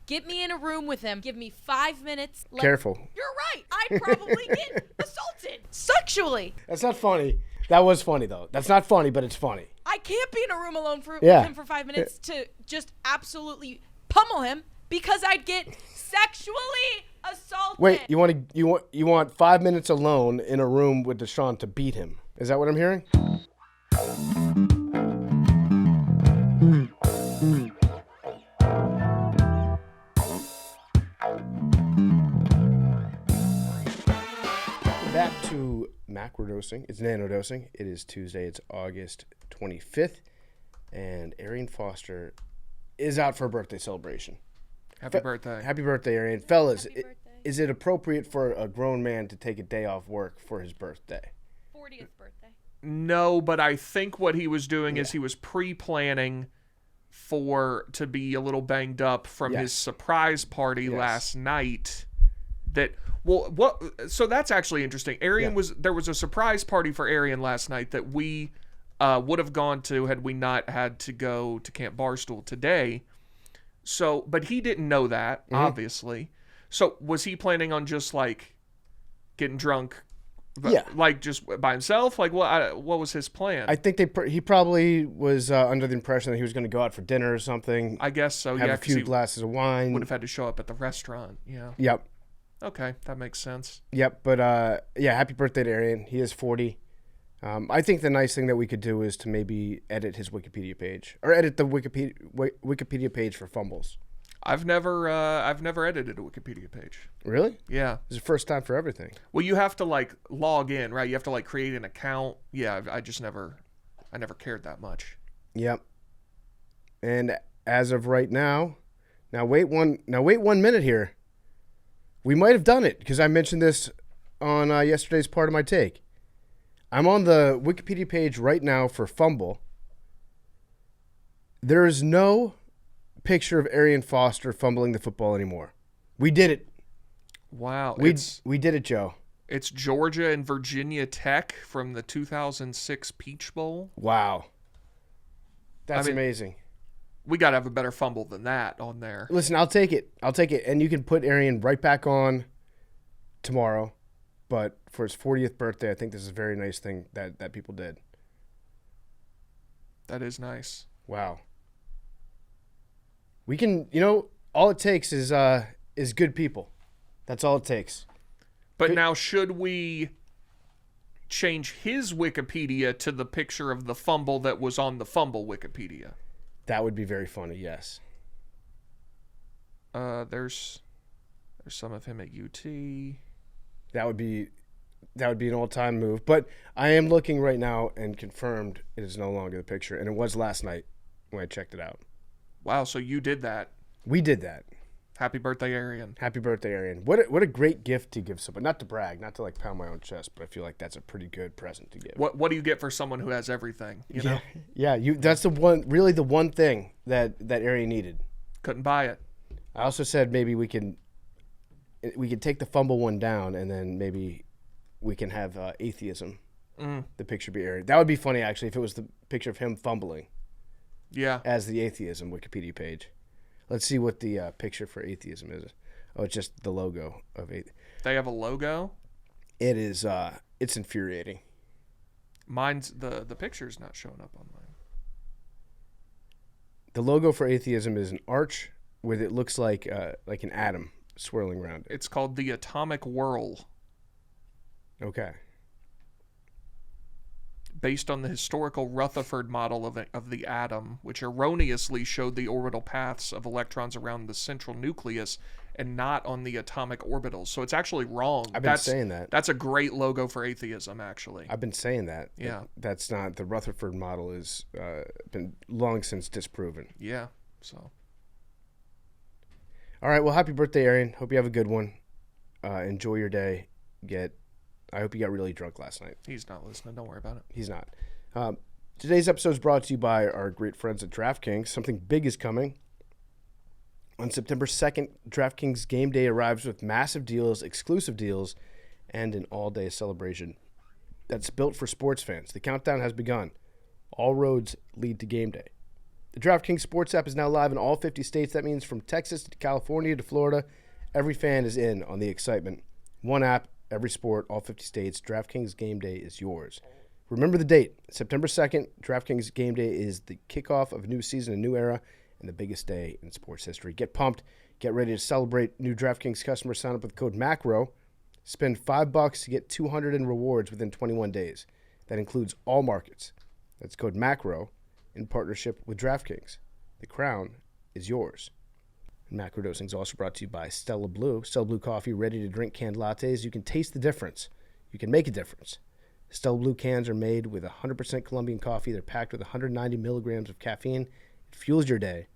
Get me in a room with him. Give me 5 minutes. Careful. You're right. I'd probably get assaulted sexually. That's not funny. That was funny, though. That's not funny, but it's funny. I can't be in a room alone with him for 5 minutes to just absolutely pummel him because I'd get sexually assaulted. Wait, you want 5 minutes alone in a room with Deshaun to beat him? Is that what I'm hearing? Back to Macrodosing. It's Nanodosing. It is Tuesday. It's August 25th. And Arian Foster is out for a birthday celebration. Happy birthday. Happy birthday, Arian. Fellas, Happy birthday. is it appropriate for a grown man to take a day off work for his birthday? 40th birthday. No, but I think what he was doing is he was pre-planning to be a little banged up from his surprise party last night. So that's actually interesting. There was a surprise party for Arian last night that we would have gone to had we not had to go to Camp Barstool today. So, but he didn't know that, obviously. So was he planning on just like getting drunk? Like just by himself? Like what was his plan? I think he probably was under the impression that he was going to go out for dinner or something. I guess so. Have a few glasses of wine. Would have had to show up at the restaurant. Yeah. Yep. Okay, that makes sense. Yep. But happy birthday to Arian. He is 40. I think the nice thing that we could do is to maybe edit his Wikipedia page or edit the Wikipedia page for fumbles. I've never edited a Wikipedia page. Really? Yeah. It's the first time for everything. Well, you have to like log in, right? You have to like create an account. Yeah, I never cared that much. Yep. And as of right now, wait 1 minute here. We might have done it because I mentioned this on yesterday's part of my take. I'm on the Wikipedia page right now for fumble. There is no picture of Arian Foster fumbling the football anymore. We did it. Wow. We did it, Joe. It's Georgia and Virginia Tech from the 2006 Peach Bowl. Wow. That's amazing. We got to have a better fumble than that on there. Listen, I'll take it. And you can put Arian right back on tomorrow. But for his 40th birthday, I think this is a very nice thing that people did. That is nice. Wow. We can, all it takes is good people. That's all it takes. But now, should we change his Wikipedia to the picture of the fumble that was on the fumble Wikipedia? That would be very funny, yes. There's some of him at UT. That would be an all-time move. But I am looking right now and confirmed it is no longer the picture. And it was last night when I checked it out. Wow, so you did that. We did that. Happy birthday, Arian. Happy birthday, Arian. What a great gift to give somebody. Not to brag, not to like pound my own chest, but I feel like that's a pretty good present to give. What do you get for someone who has everything? You know? Yeah. That's the one thing that Arian needed. Couldn't buy it. I also said maybe we could take the fumble one down, and then maybe we can have atheism. The picture be Arian. That would be funny actually if it was the picture of him fumbling. Yeah. As the atheism Wikipedia page. Let's see what the picture for atheism is. Oh, it's just the logo of atheism. They have a logo? It is. It's infuriating. Mine's the picture's not showing up on mine. The logo for atheism is an arch with it looks like an atom swirling around it. It's called the Atomic Whirl. Okay. Based on the historical Rutherford model of the atom, which erroneously showed the orbital paths of electrons around the central nucleus and not on the atomic orbitals. So it's actually wrong. I've been saying that. That's a great logo for atheism, actually. I've been saying that. Yeah. That's not, the Rutherford model is been long since disproven. Yeah, so. All right, well, happy birthday, Arian. Hope you have a good one. Enjoy your day. I hope you got really drunk last night. He's not listening. Don't worry about it. He's not. Today's episode is brought to you by our great friends at DraftKings. Something big is coming. On September 2nd, DraftKings Game Day arrives with massive deals, exclusive deals, and an all-day celebration that's built for sports fans. The countdown has begun. All roads lead to game day. The DraftKings Sports app is now live in all 50 states. That means from Texas to California to Florida, every fan is in on the excitement. One app, every sport, all 50 states. DraftKings Game Day is yours. Remember the date, September 2nd. DraftKings Game Day is the kickoff of a new season, a new era, and the biggest day in sports history. Get pumped. Get ready to celebrate. New DraftKings customers sign up with code MACRO. Spend $5 to get $200 in rewards within 21 days. That includes all markets. That's code MACRO in partnership with DraftKings. The crown is yours. Macrodosing is also brought to you by Stella Blue. Stella Blue coffee, ready to drink canned lattes. You can taste the difference. You can make a difference. Stella Blue cans are made with 100% Colombian coffee. They're packed with 190 milligrams of caffeine. It fuels your day.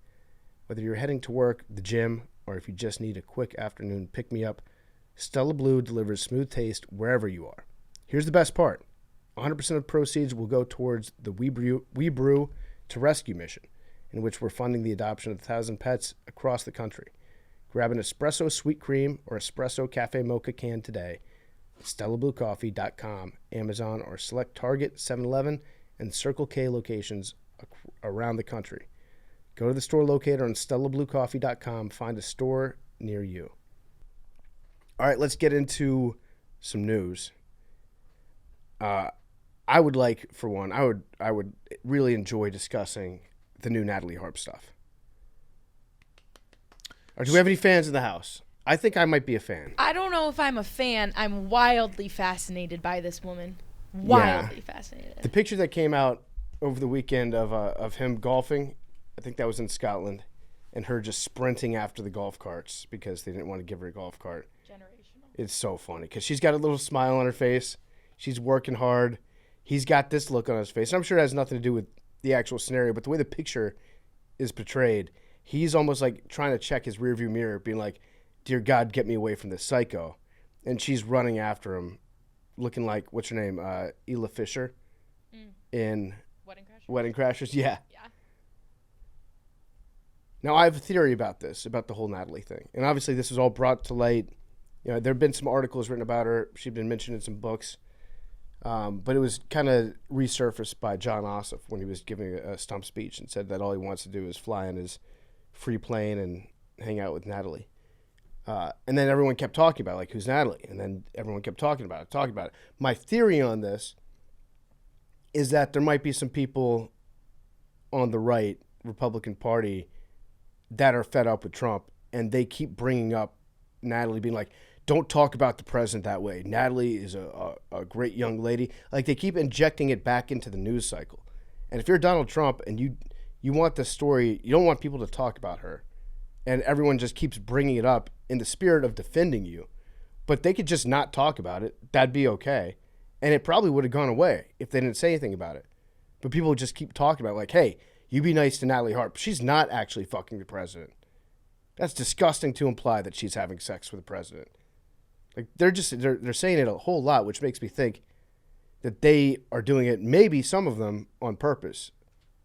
Whether you're heading to work, the gym, or if you just need a quick afternoon pick-me-up, Stella Blue delivers smooth taste wherever you are. Here's the best part. 100% of proceeds will go towards the We Brew to Rescue mission, in which we're funding the adoption of 1,000 pets across the country. Grab an espresso sweet cream or espresso cafe mocha can today at StellaBlueCoffee.com, Amazon, or select Target, 7-Eleven, and Circle K locations around the country. Go to the store locator on StellaBlueCoffee.com. Find a store near you. All right, let's get into some news. I would like, for one, I would really enjoy discussing the new Natalie Harp stuff. Or do we have any fans in the house? I think I might be a fan. I don't know if I'm a fan. I'm wildly fascinated by this woman. Wildly fascinated. The picture that came out over the weekend of him golfing, I think that was in Scotland, and her just sprinting after the golf carts because they didn't want to give her a golf cart. Generational. It's so funny because she's got a little smile on her face. She's working hard. He's got this look on his face. And I'm sure it has nothing to do with the actual scenario, but the way the picture is portrayed, he's almost like trying to check his rearview mirror, being like, dear God, get me away from this psycho. And she's running after him, looking like, what's her name? Ela Fisher in Wedding Crashers. Yeah. Now, I have a theory about this, about the whole Natalie thing. And obviously, this was all brought to light. You know, there have been some articles written about her. She'd been mentioned in some books. But it was kind of resurfaced by John Ossoff when he was giving a stump speech and said that all he wants to do is fly in his free plane and hang out with Natalie. And then everyone kept talking about, like, who's Natalie? And then everyone kept talking about it. My theory on this is that there might be some people on the right Republican Party that are fed up with Trump, and they keep bringing up Natalie, being like, don't talk about the president that way. Natalie is a great young lady. Like, they keep injecting it back into the news cycle. And if you're Donald Trump and you want the story, you don't want people to talk about her, and everyone just keeps bringing it up in the spirit of defending you, but they could just not talk about it. That'd be okay. And it probably would have gone away if they didn't say anything about it. But people just keep talking about it, like, hey, you be nice to Natalie Harp. She's not actually fucking the president. That's disgusting to imply that she's having sex with the president. Like, they're saying it a whole lot, which makes me think that they are doing it, maybe some of them on purpose,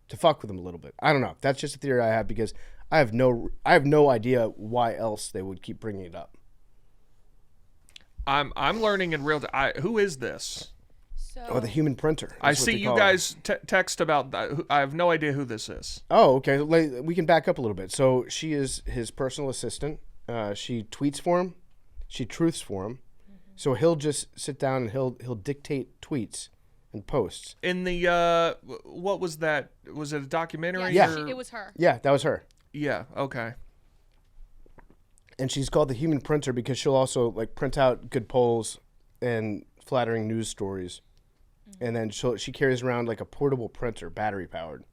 to fuck with them a little bit. I don't know. That's just a theory I have because I have no idea why else they would keep bringing it up. I'm learning in real time. Who is this? The human printer. I see you guys text about that. I have no idea who this is. Oh, okay. We can back up a little bit. So she is his personal assistant. She tweets for him. She truths for him. So he'll just sit down and he'll dictate tweets and posts. In the what was that? Was it a documentary? Yeah, it was her. Yeah, that was her. Yeah. Okay. And she's called the human printer because she'll also, like, print out good polls and flattering news stories. And then she carries around, like, a portable printer, battery powered.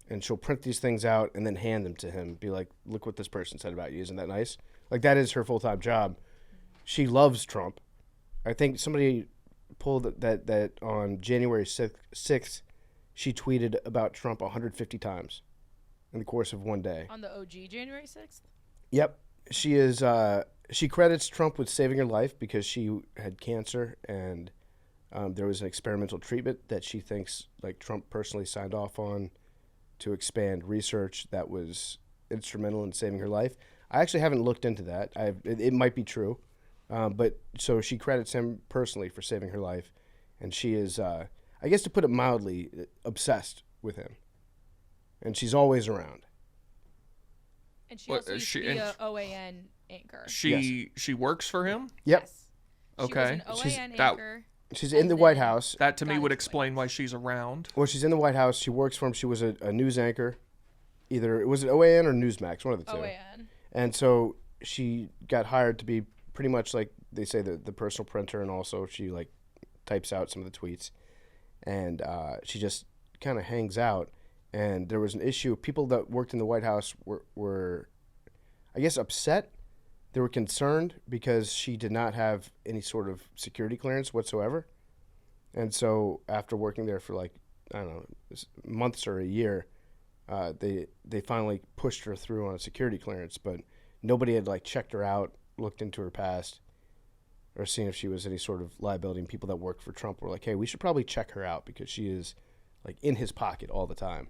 And she'll print these things out and then hand them to him. Be like, look what this person said about you. Isn't that nice? Like, that is her full-time job. She loves Trump. I think somebody pulled that on January 6th, she tweeted about Trump 150 times in the course of one day. On the OG January 6th? Yep. She credits Trump with saving her life because she had cancer, and there was an experimental treatment that she thinks, like, Trump personally signed off on to expand research that was instrumental in saving her life. I actually haven't looked into that. It might be true. But so she credits him personally for saving her life, and she is, I guess to put it mildly, obsessed with him. and she's always around. And she also used to be a OAN anchor. She works for him? Yep. Yes. Okay. She was an OAN anchor. She's in the White House. That to me would explain why she's around. Well, she's in the White House. She works for him. She was a news anchor. Either was it OAN or Newsmax, one of the two. OAN. And so she got hired to be pretty much like they say the personal printer, and also she like types out some of the tweets, and she just kind of hangs out. And there was an issue. People that worked in the White House were I guess, upset. They were concerned because she did not have any sort of security clearance whatsoever. And so after working there for like, I don't know, months or a year, they finally pushed her through on a security clearance, but nobody had like checked her out, looked into her past, or seen if she was any sort of liability. And people that worked for Trump were like, hey, we should probably check her out because she is like in his pocket all the time.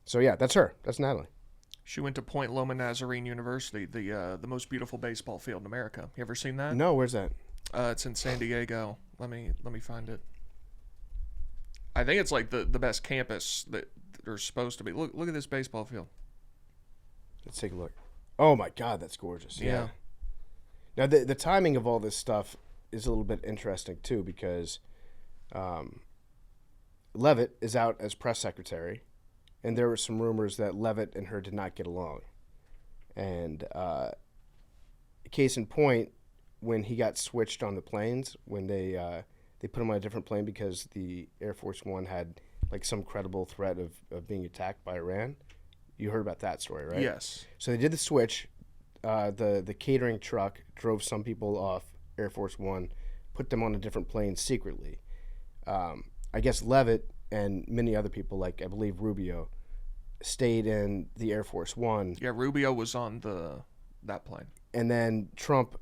So yeah, that's her. That's Natalie. She went to Point Loma Nazarene University, the most beautiful baseball field in America. You ever seen that? No, where's that? It's in San Diego. Let me find it. I think it's like the best campus that they're supposed to be. Look at this baseball field. Let's take a look. Oh my God, that's gorgeous. Yeah. Now the timing of all this stuff is a little bit interesting too, because Leavitt is out as press secretary, and there were some rumors that Leavitt and her did not get along. And case in point, when he got switched on the planes, when they put him on a different plane because the Air Force One had like some credible threat of being attacked by Iran. You heard about that story, right? Yes. So they did the switch. The catering truck drove some people off Air Force One, put them on a different plane secretly. I guess Leavitt and many other people, like I believe Rubio, stayed in the Air Force One. Yeah, Rubio was on that plane. And then Trump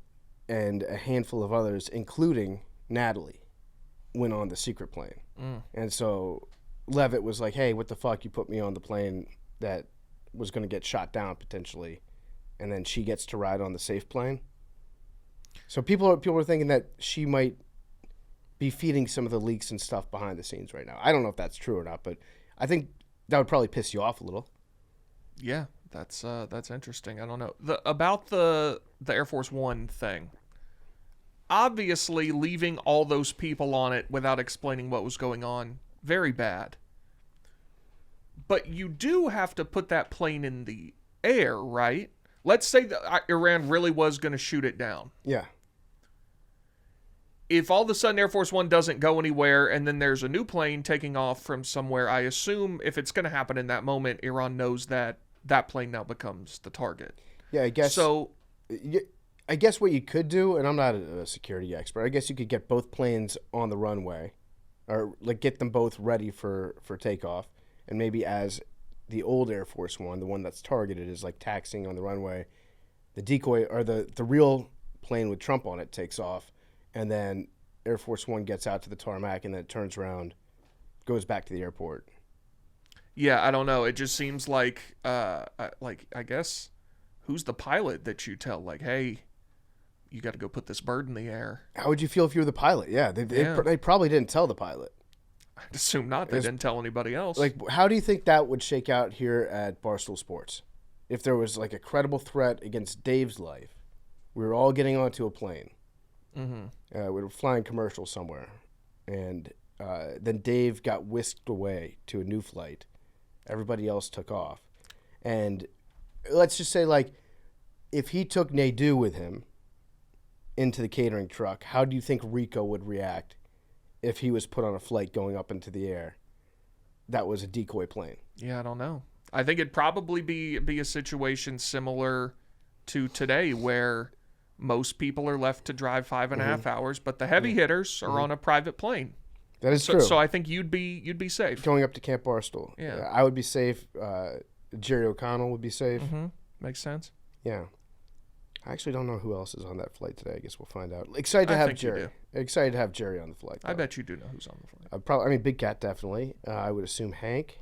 and a handful of others, including Natalie, went on the secret plane. And so Leavitt was like, hey, what the fuck? You put me on the plane that was going to get shot down potentially, and then she gets to ride on the safe plane. So people are thinking that she might be feeding some of the leaks and stuff behind the scenes right now. I don't know if that's true or not, but I think that would probably piss you off a little. Yeah, that's interesting. I don't know about the Air Force One thing. Obviously, leaving all those people on it without explaining what was going on, very bad. But you do have to put that plane in the air, right? Let's say that Iran really was going to shoot it down. Yeah. If all of a sudden Air Force One doesn't go anywhere and then there's a new plane taking off from somewhere, I assume if it's going to happen in that moment, Iran knows that that plane now becomes the target. Yeah, I guess. So, I guess what you could do, and I'm not a security expert, I guess you could get both planes on the runway, or like get them both ready for takeoff, and maybe as the old Air Force One, the one that's targeted, is like taxiing on the runway, the decoy or the real plane with Trump on it takes off, and then Air Force One gets out to the tarmac and then it turns around, goes back to the airport. Yeah, I don't know. It just seems like I guess, who's the pilot that you tell, like, hey, you got to go put this bird in the air? How would you feel if you were the pilot? Yeah, they probably didn't tell the pilot. I'd assume not. They didn't tell anybody else. Like, how do you think that would shake out here at Barstool Sports? If there was like a credible threat against Dave's life, we were all getting onto a plane. We were flying commercial somewhere, and then Dave got whisked away to a new flight. Everybody else took off, and let's just say, like, if he took Nadu with him into the catering truck, how do you think Rico would react if he was put on a flight going up into the air that was a decoy plane? Yeah, I don't know. I think it'd probably be a situation similar to today, where most people are left to drive 5.5 hours, but the heavy hitters are on a private plane. That is true. So I think you'd be safe going up to Camp Barstool. Yeah, I would be safe. Jerry O'Connell would be safe. Makes sense. Yeah. I actually don't know who else is on that flight today. I guess we'll find out. Excited to have Jerry. Excited to have Jerry on the flight, though. I bet you do know who's on the flight. I mean, Big Cat definitely. I would assume Hank.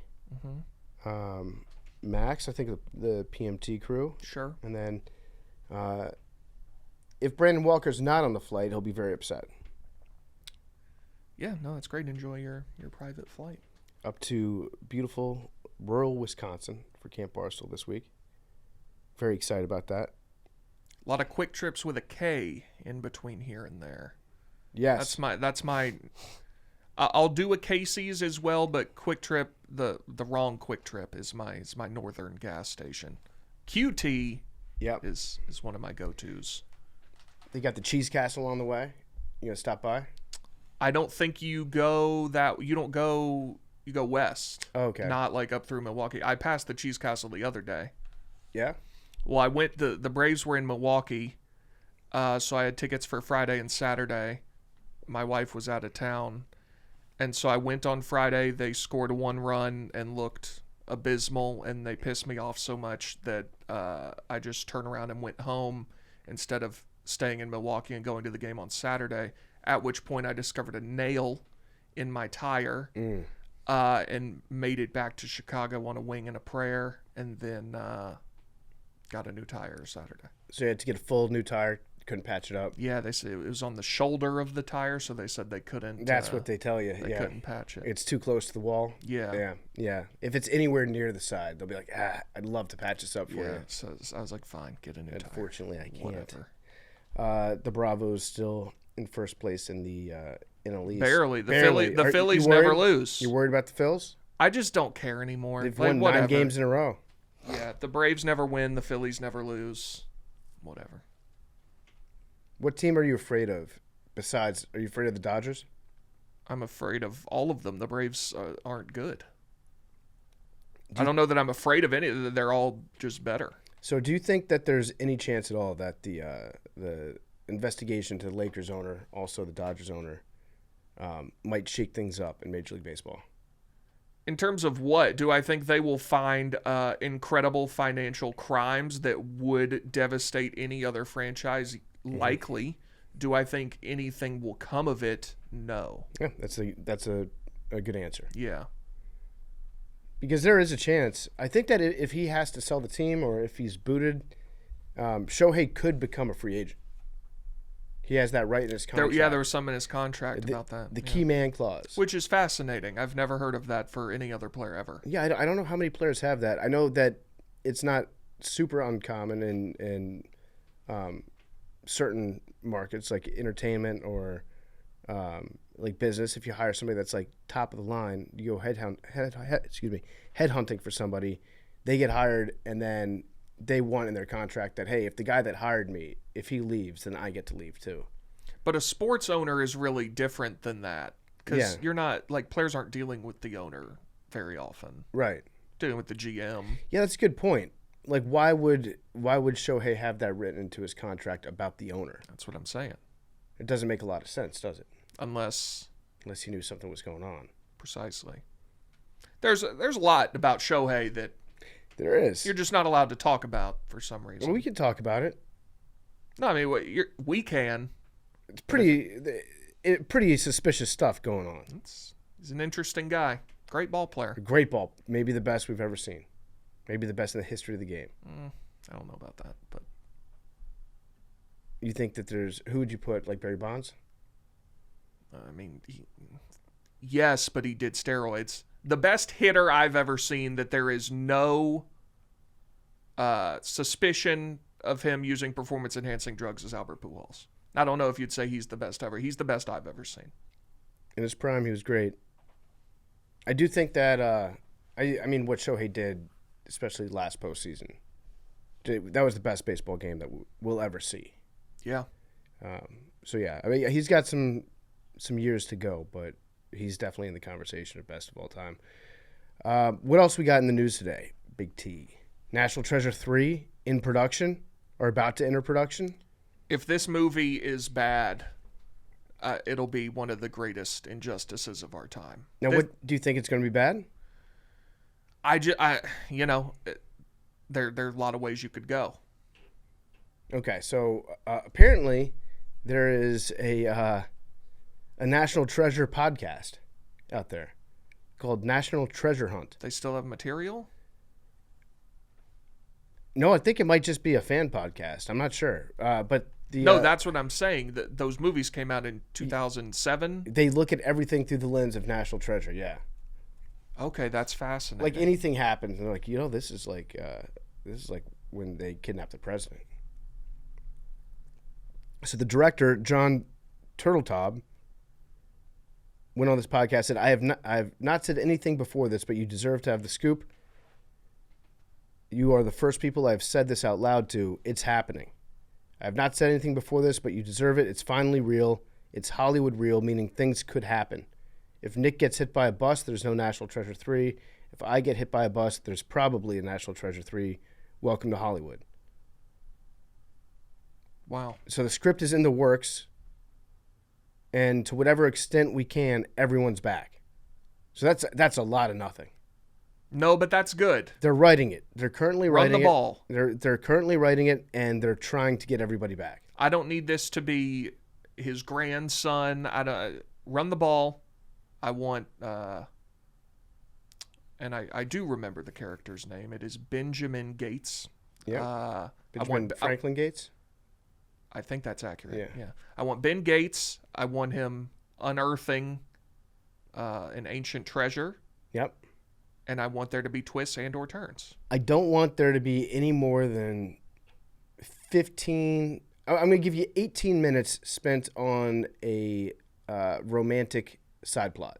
Max, I think the PMT crew. Sure. And then if Brandon Walker's not on the flight, he'll be very upset. Yeah, no, that's great. Enjoy your private flight. Up to beautiful rural Wisconsin for Camp Barstool this week. Very excited about that. A lot of quick trips with a K in between here and there. Yes. That's my. I'll do a Casey's as well, but Quick Trip, the wrong Quick Trip is my northern gas station. QT. Yep. Is one of my go-tos. They got the Cheese Castle on the way. You gonna stop by? I don't think you go that. You don't go. You go west. Okay. Not like up through Milwaukee. I passed the Cheese Castle the other day. Yeah. Well, I went. The Braves were in Milwaukee, so I had tickets for Friday and Saturday. My wife was out of town, and so I went on Friday. They scored a 1 run and looked abysmal, and they pissed me off so much that I just turned around and went home instead of staying in Milwaukee and going to the game on Saturday. At which point I discovered a nail in my tire and made it back to Chicago on a wing and a prayer, and then got a new tire Saturday. So you had to get a full new tire. Couldn't patch it up. Yeah, they said it was on the shoulder of the tire, so they said they couldn't. That's what they tell you. They couldn't patch it. It's too close to the wall. Yeah. Yeah. If it's anywhere near the side, they'll be like, I'd love to patch this up for you. So I was like, fine, get a new tire. Unfortunately, I can't. Whatever. The Bravos still in first place in the NL East. Barely. The Phillies never lose. You worried about the Phils? I just don't care anymore. They've won 9 games in a row. Yeah, the Braves never win. The Phillies never lose. Whatever. What team are you afraid of? Besides, are you afraid of the Dodgers? I'm afraid of all of them. The Braves aren't good. I don't know that I'm afraid of any. They're all just better. So do you think that there's any chance at all that the investigation to the Lakers owner, also the Dodgers owner, might shake things up in Major League Baseball? In terms of what? Do I think they will find incredible financial crimes that would devastate any other franchise? Likely. Do I think anything will come of it? No. Yeah, that's a good answer. Yeah. Because there is a chance. I think that if he has to sell the team or if he's booted, Shohei could become a free agent. He has that right in his contract. There was some in his contract about that. The key man clause. Which is fascinating. I've never heard of that for any other player ever. Yeah, I don't know how many players have that. I know that it's not super uncommon in certain markets like entertainment or like business. If you hire somebody that's like top of the line, you go headhunting for somebody, they get hired, and then they want in their contract that, hey, if the guy that hired me, if he leaves, then I get to leave too. But a sports owner is really different than that because you're not like players aren't dealing with the owner very often. Right. Dealing with the GM. Yeah, that's a good point. Like, why would Shohei have that written into his contract about the owner? That's what I'm saying. It doesn't make a lot of sense, does it? Unless he knew something was going on. Precisely. There's a lot about Shohei that there is. You're just not allowed to talk about for some reason. Well, we can talk about it. No, I mean we can. It's pretty suspicious stuff going on. He's an interesting guy. Great ball player. Great ball. Maybe the best we've ever seen. Maybe the best in the history of the game. I don't know about that, but you think that who would you put, like Barry Bonds? I mean, yes, but he did steroids. The best hitter I've ever seen that there is no suspicion of him using performance-enhancing drugs is Albert Pujols. I don't know if you'd say he's the best ever. He's the best I've ever seen. In his prime, he was great. I do think that, I mean, what Shohei did, especially last postseason, that was the best baseball game that we'll ever see. Yeah. So, yeah, I mean, he's got some years to go, but he's definitely in the conversation of best of all time. What else we got in the news today? Big T. National Treasure 3 in production or about to enter production. If this movie is bad, it'll be one of the greatest injustices of our time. Now, what do you think it's going to be bad? There are a lot of ways you could go. Okay, so apparently there is a National Treasure podcast out there called National Treasure Hunt. They still have material? No, I think it might just be a fan podcast. I'm not sure. But that's what I'm saying. Those movies came out in 2007. They look at everything through the lens of National Treasure, yeah. Okay, that's fascinating. Like anything happens, and they're like, this is like when they kidnapped the president. So the director, John Turteltaub, went on this podcast, said, I have not said anything before this, but you deserve to have the scoop. You are the first people I've said this out loud to. It's happening. I have not said anything before this, but you deserve it. It's finally real. It's Hollywood real, meaning things could happen. If Nick gets hit by a bus, there's no National Treasure 3. If I get hit by a bus, there's probably a National Treasure 3. Welcome to Hollywood. Wow. So the script is in the works, and to whatever extent we can, everyone's back. So that's a lot of nothing. No, but that's good. They're writing it. They're currently writing it. Run the ball. They're currently writing it, and they're trying to get everybody back. I don't need this to be his grandson. Run the ball. I want, and I do remember the character's name. It is Benjamin Gates. Yeah. Franklin Gates? I think that's accurate. Yeah. I want Ben Gates. I want him unearthing an ancient treasure. Yep. And I want there to be twists and or turns. I don't want there to be any more than 15. I'm going to give you 18 minutes spent on a romantic side plot.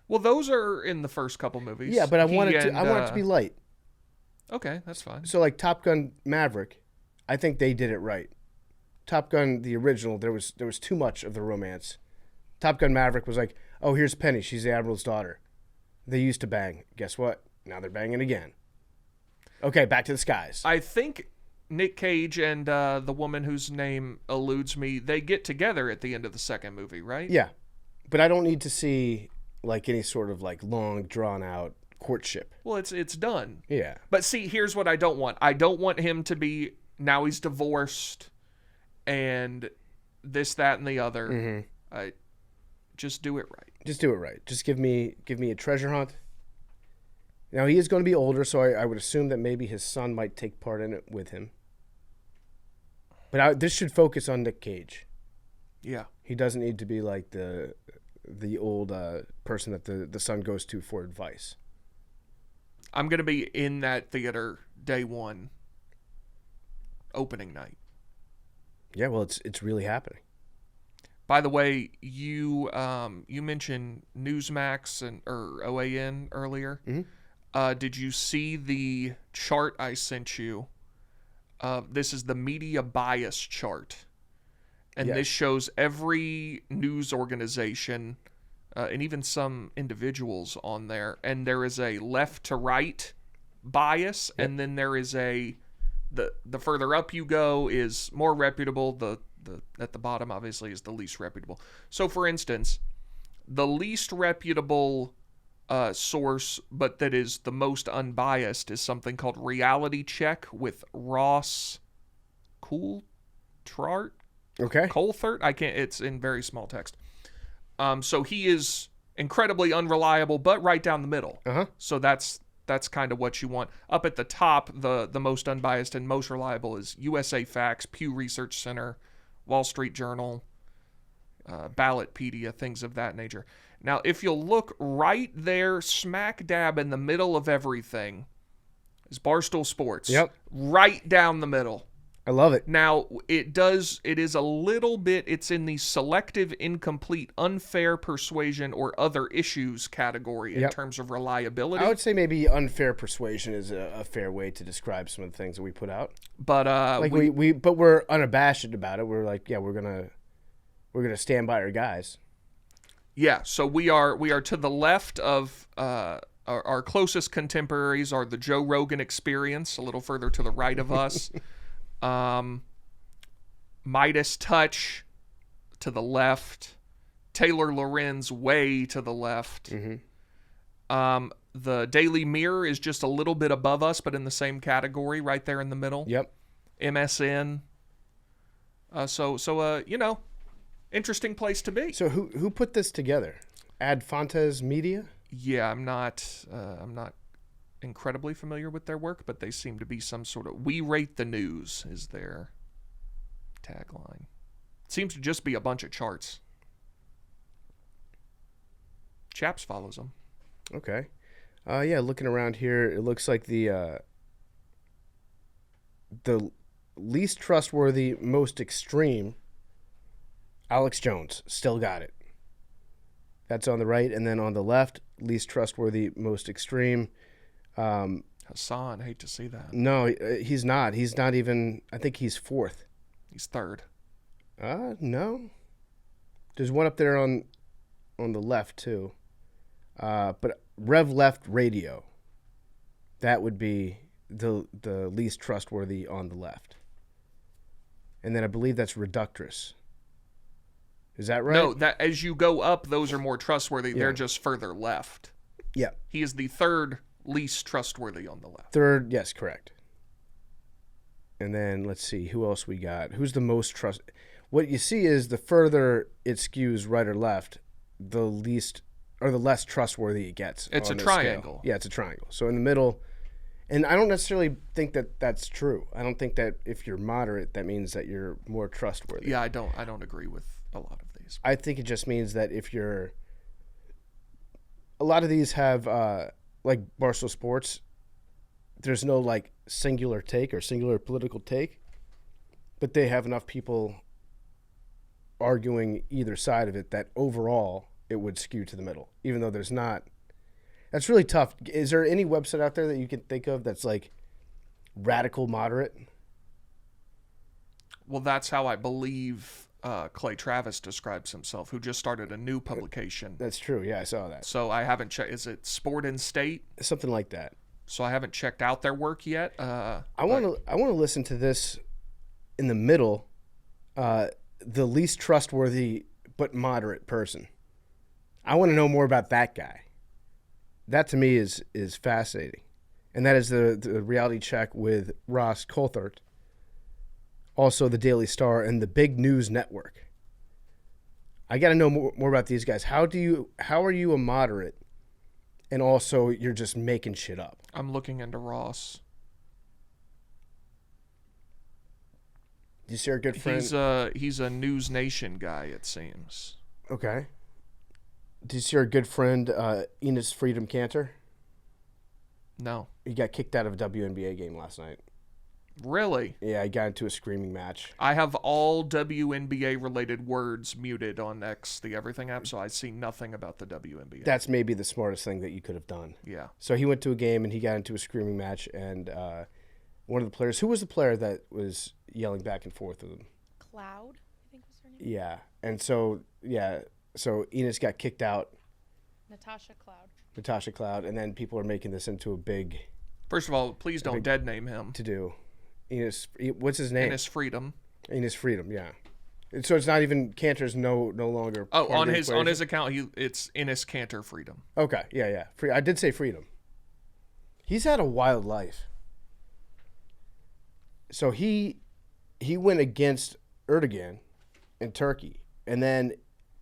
Well, those are in the first couple movies. Yeah, but I want it to be light. Okay, that's fine. So like Top Gun Maverick, I think they did it right. Top Gun, the original, there was too much of the romance. Top Gun Maverick was like, oh, here's Penny. She's the Admiral's daughter. They used to bang. Guess what? Now they're banging again. Okay, back to the skies. I think Nick Cage and the woman whose name eludes me, they get together at the end of the second movie, right? Yeah, but I don't need to see like any sort of like long, drawn out courtship. Well, it's done. Yeah. But see, here's what I don't want. I don't want him to be, now he's divorced and this, that, and the other. Mm-hmm. Just do it right. Just do it right. Just give me a treasure hunt. Now, he is going to be older, so I would assume that maybe his son might take part in it with him. But this should focus on Nick Cage. Yeah. He doesn't need to be like the old person that the son goes to for advice. I'm going to be in that theater day one, opening night. Yeah, well, it's really happening. By the way, you mentioned Newsmax or OAN earlier. Mm-hmm. Did you see the chart I sent you? This is the media bias chart. And Yes. This shows every news organization and even some individuals on there. And there is a left to right bias. Yep. And then there is the further up you go is more reputable. The at the bottom, obviously, is the least reputable. So, for instance, the least reputable source, but that is the most unbiased, is something called Reality Check with Ross Coulthart. Okay. Coulthart? It's in very small text. So he is incredibly unreliable, but right down the middle. Uh-huh. So that's kind of what you want. Up at the top, the most unbiased and most reliable is USA Facts, Pew Research Center, Wall Street Journal, Ballotpedia, things of that nature. Now, if you'll look right there, smack dab in the middle of everything, is Barstool Sports. Yep. Right down the middle. I love it. Now, it is a little bit, it's in the selective, incomplete, unfair persuasion or other issues category in terms of reliability. I would say maybe unfair persuasion is a fair way to describe some of the things that we put out. But but we're unabashed about it. We're like, yeah, we're gonna stand by our guys. Yeah, so we are to the left of our closest contemporaries are the Joe Rogan Experience, a little further to the right of us. Midas Touch to the left, Taylor Lorenz way to the left. Mm-hmm. The Daily Mirror is just a little bit above us, but in the same category, right there in the middle. Yep. MSN. Interesting place to be. So who put this together? Ad Fontes Media? Yeah, I'm not incredibly familiar with their work, but they seem to be some sort of "We rate the news" is their tagline. It seems to just be a bunch of charts. Chaps follows them. Okay. Yeah, looking around here, it looks like the least trustworthy, most extreme, Alex Jones, still got it. That's on the right, and then on the left, least trustworthy, most extreme. Hassan, hate to see that. No, he's not. He's not even. I think he's fourth. He's third. No. There's one up there on the left too. But Rev Left Radio. That would be the least trustworthy on the left. And then I believe that's Reductress. Is that right? No, that as you go up, those are more trustworthy. Yeah. They're just further left. Yeah. He is the third least trustworthy on the left. Third, yes, correct. And then let's see who else we got. Who's the most trust? What you see is the further it skews right or left, the least or the less trustworthy it gets. It's a on the triangle. Scale. Yeah, it's a triangle. So in the middle, and I don't necessarily think that that's true. I don't think that if you're moderate, that means that you're more trustworthy. Yeah, I don't agree with a lot of these. I think it just means that if you're, a lot of these have like Barstool Sports, there's no like singular take or singular political take, but they have enough people arguing either side of it that overall it would skew to the middle, even though there's not. That's really tough. Is there any website out there that you can think of that's like radical moderate? Well, that's how I believe Clay Travis describes himself, who just started a new publication. That's true. Yeah, I saw that. So I haven't checked. Is it Sport and State? Something like that. So I haven't checked out their work yet. I want to listen to this in the middle. The least trustworthy but moderate person. I want to know more about that guy. That to me is fascinating. And that is the reality check with Ross Coulthard, also the Daily Star and the Big News Network. I got to know more about these guys. How are you a moderate and also you're just making shit up? I'm looking into Ross. Do you see our good friend? He's a News Nation guy, it seems. Okay. Do you see our good friend Enes Freedom Kanter? No. He got kicked out of a WNBA game last night. Really? Yeah, he got into a screaming match. I have all WNBA related words muted on X, the Everything app, so I see nothing about the WNBA. That's maybe the smartest thing that you could have done. Yeah. So he went to a game and he got into a screaming match, and one of the players, who was the player that was yelling back and forth with him? Cloud, I think was her name. Yeah, and so Enes got kicked out. Natasha Cloud, and then people are making this into a big. First of all, please don't dead name him. To do. Enes, what's his name? Enes Freedom. Enes Freedom, yeah. So it's not even Cantor's no longer. Oh, on his account, it's Enes Kanter Freedom. Okay, yeah. I did say Freedom. He's had a wild life. So he went against Erdogan in Turkey, and then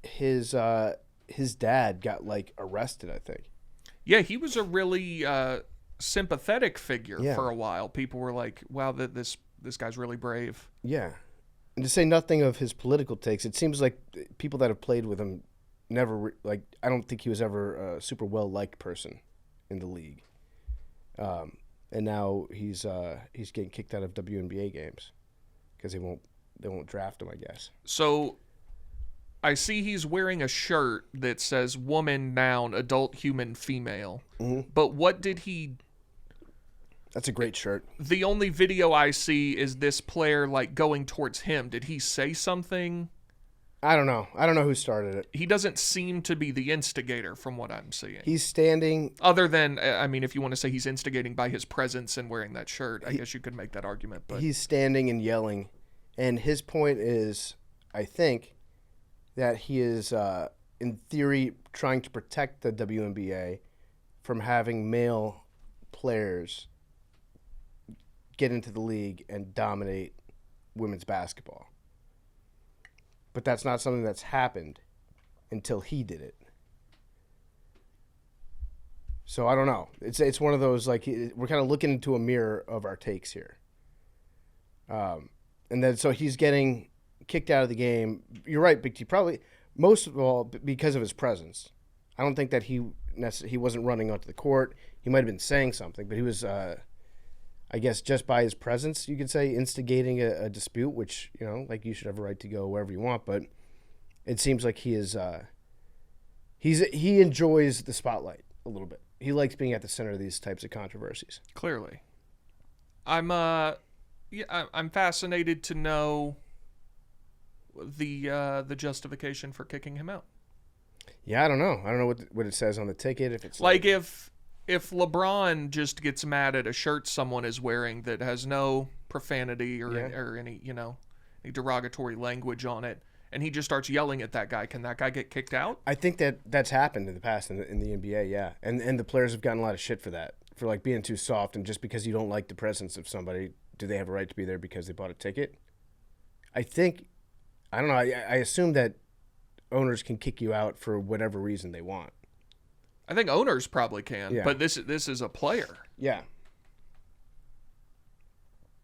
his dad got like arrested, I think. Yeah, he was a really sympathetic figure for a while. People were like, "Wow, this guy's really brave." Yeah, and to say nothing of his political takes, it seems like people that have played with him never I don't think he was ever a super well liked person in the league. And now he's getting kicked out of WNBA games because they won't draft him, I guess. So I see he's wearing a shirt that says woman, noun, adult, human, female. Mm-hmm. But what did he... That's a great shirt. The only video I see is this player like going towards him. Did he say something? I don't know. I don't know who started it. He doesn't seem to be the instigator from what I'm seeing. He's standing... Other than, I mean, if you want to say he's instigating by his presence and wearing that shirt, I guess you could make that argument. But he's standing and yelling. And his point is, I think, that he is, in theory, trying to protect the WNBA from having male players get into the league and dominate women's basketball. But that's not something that's happened until he did it. So I don't know. It's one of those, like, we're kind of looking into a mirror of our takes here. And then so he's getting kicked out of the game. You're right, Big T. Probably most of all because of his presence. I don't think that he wasn't running onto the court. He might have been saying something, but he was, I guess, just by his presence, you could say, instigating a dispute, which, like you should have a right to go wherever you want. But it seems like he enjoys the spotlight a little bit. He likes being at the center of these types of controversies. Clearly. I'm fascinated to know the justification for kicking him out. Yeah, I don't know. I don't know what it says on the ticket. If it's if LeBron just gets mad at a shirt someone is wearing that has no profanity or any any derogatory language on it, and he just starts yelling at that guy, can that guy get kicked out? I think that's happened in the past in the NBA. Yeah, and the players have gotten a lot of shit for that, for like being too soft, and just because you don't like the presence of somebody, do they have a right to be there because they bought a ticket? I don't know. I assume that owners can kick you out for whatever reason they want. I think owners probably can, but this is a player. Yeah.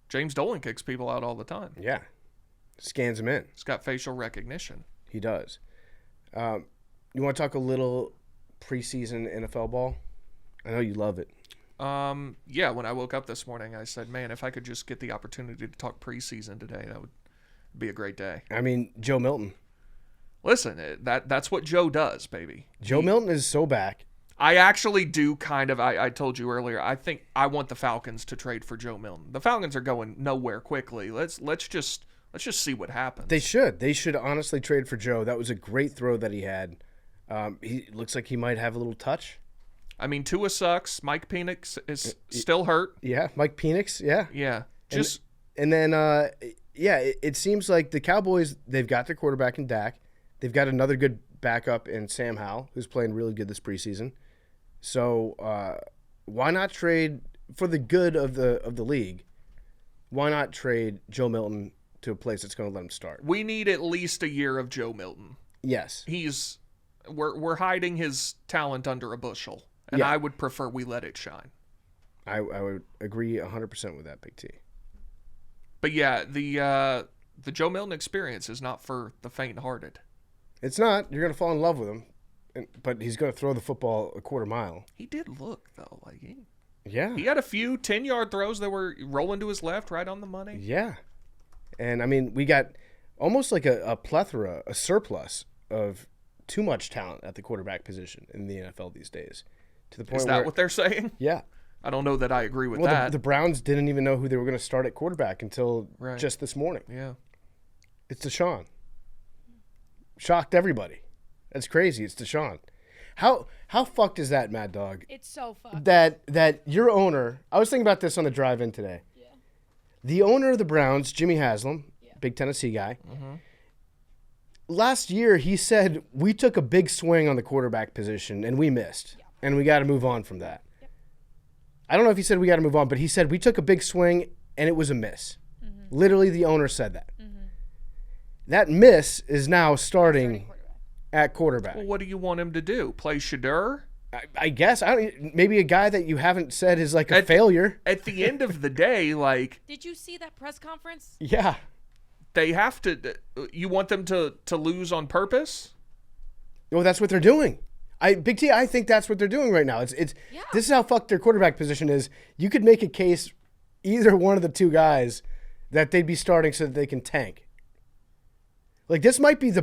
James Dolan kicks people out all the time. Yeah. Scans them in. He's got facial recognition. He does. You want to talk a little preseason NFL ball? I know you love it. Yeah, when I woke up this morning, I said, man, if I could just get the opportunity to talk preseason today, that would be a great day. I mean, Joe Milton. Listen, that's what Joe does, baby. Joe Milton is so back. I actually do I told you earlier, I think I want the Falcons to trade for Joe Milton. The Falcons are going nowhere quickly. Let's just see what happens. They should honestly trade for Joe. That was a great throw that he had. He looks like he might have a little touch. I mean, Tua sucks. Mike Penix is still hurt. Yeah, Mike Penix, yeah. Yeah. And then it seems like the Cowboys, they've got their quarterback in Dak. They've got another good backup in Sam Howell, who's playing really good this preseason. So why not trade for the good of the league? Why not trade Joe Milton to a place that's going to let him start? We need at least a year of Joe Milton. Yes. We're hiding his talent under a bushel, and I would prefer we let it shine. I would agree 100% with that, Big T. But yeah, the Joe Milton experience is not for the faint-hearted. It's not. You're going to fall in love with him, but he's going to throw the football a quarter mile. He did look, though. He had a few 10-yard throws that were rolling to his left, right on the money. Yeah. And, I mean, we got almost like a plethora, a surplus of too much talent at the quarterback position in the NFL these days. To the point Is that what they're saying? Yeah. I don't know that I agree with that. The Browns didn't even know who they were going to start at quarterback until just this morning. Yeah. It's Deshaun. Shocked everybody. That's crazy. It's Deshaun. How fucked is that, Mad Dog? It's so fucked. That your owner, I was thinking about this on the drive-in today. Yeah. The owner of the Browns, Jimmy Haslam, big Tennessee guy, last year he said, we took a big swing on the quarterback position and we missed. Yeah. And we got to move on from that. Yep. I don't know if he said we got to move on, but he said we took a big swing and it was a miss. Mm-hmm. Literally, the owner said that. Mm-hmm. That miss is now starting at quarterback. Well, what do you want him to do? Play Shadur? I guess. Maybe a guy that you haven't said is like a failure. At the end of the day, like... Did you see that press conference? Yeah. They have to... You want them to lose on purpose? Well, that's what they're doing. Big T, I think that's what they're doing right now. This is how fucked their quarterback position is. You could make a case, either one of the two guys, that they'd be starting so that they can tank. Like, this might be the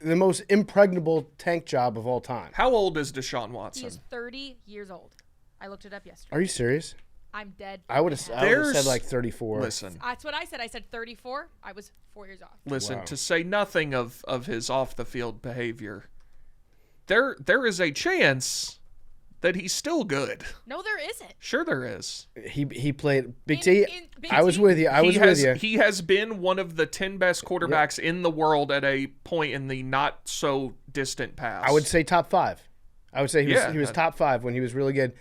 most impregnable tank job of all time. How old is Deshaun Watson? He's 30 years old. I looked it up yesterday. Are you serious? I'm dead. I would have said like 34. Listen. That's what I said. I said 34. I was 4 years off. Listen, to say nothing of his off-the-field behavior, there is a chance that he's still good. No, there isn't. Sure there is. He played Big T. I was with you. He has been one of the 10 best quarterbacks in the world at a point in the not so distant past. I would say top 5. I would say he was top 5 when he was really good.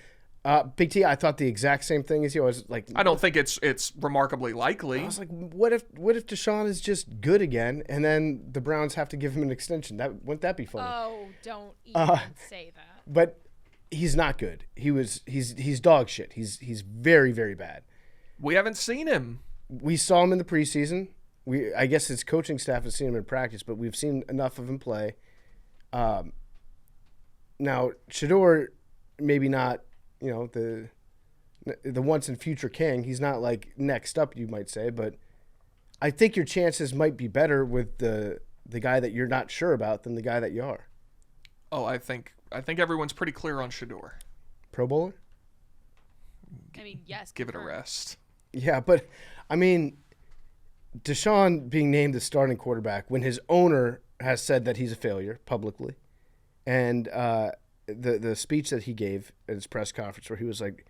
Big T, I thought the exact same thing as you. I was like, I don't think it's remarkably likely. I was like, what if Deshaun is just good again, and then the Browns have to give him an extension? Wouldn't that be funny? Oh, don't even say that. But he's not good. He's dog shit. He's very, very bad. We haven't seen him. We saw him in the preseason. I guess his coaching staff has seen him in practice, but we've seen enough of him play. Now, Shador, maybe not, the once and future king. He's not like next up, you might say, but I think your chances might be better with the guy that you're not sure about than the guy that you are. Oh, I think everyone's pretty clear on Shador. Pro Bowler? I mean, yes. Give it a confirmed. rest. Yeah, but I mean, Deshaun being named the starting quarterback when his owner has said that he's a failure publicly, and the speech that he gave at his press conference where he was like,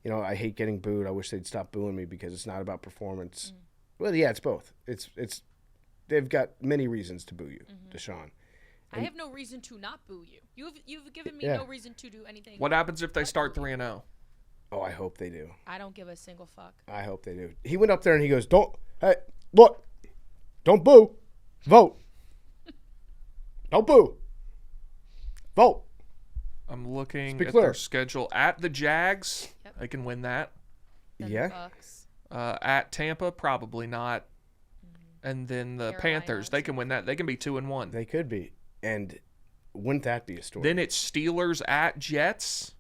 I hate getting booed. I wish they'd stop booing me because it's not about performance. Well, yeah, it's both. It's they've got many reasons to boo you, Deshaun. I have no reason to not boo you. You've given me no reason to do anything. What happens if they start 3-0? Oh, I hope they do. I don't give a single fuck. I hope they do. He went up there and he goes, don't boo, vote. Don't boo, vote. I'm looking Speak at clear. their schedule. At the Jags, Yep. they can win that. Then Yeah. The Bucks. At Tampa, probably not. And then the Carolina, Panthers, they can win that. They can be 2-1. They could be. And wouldn't that be a story? Then it's Steelers at Jets.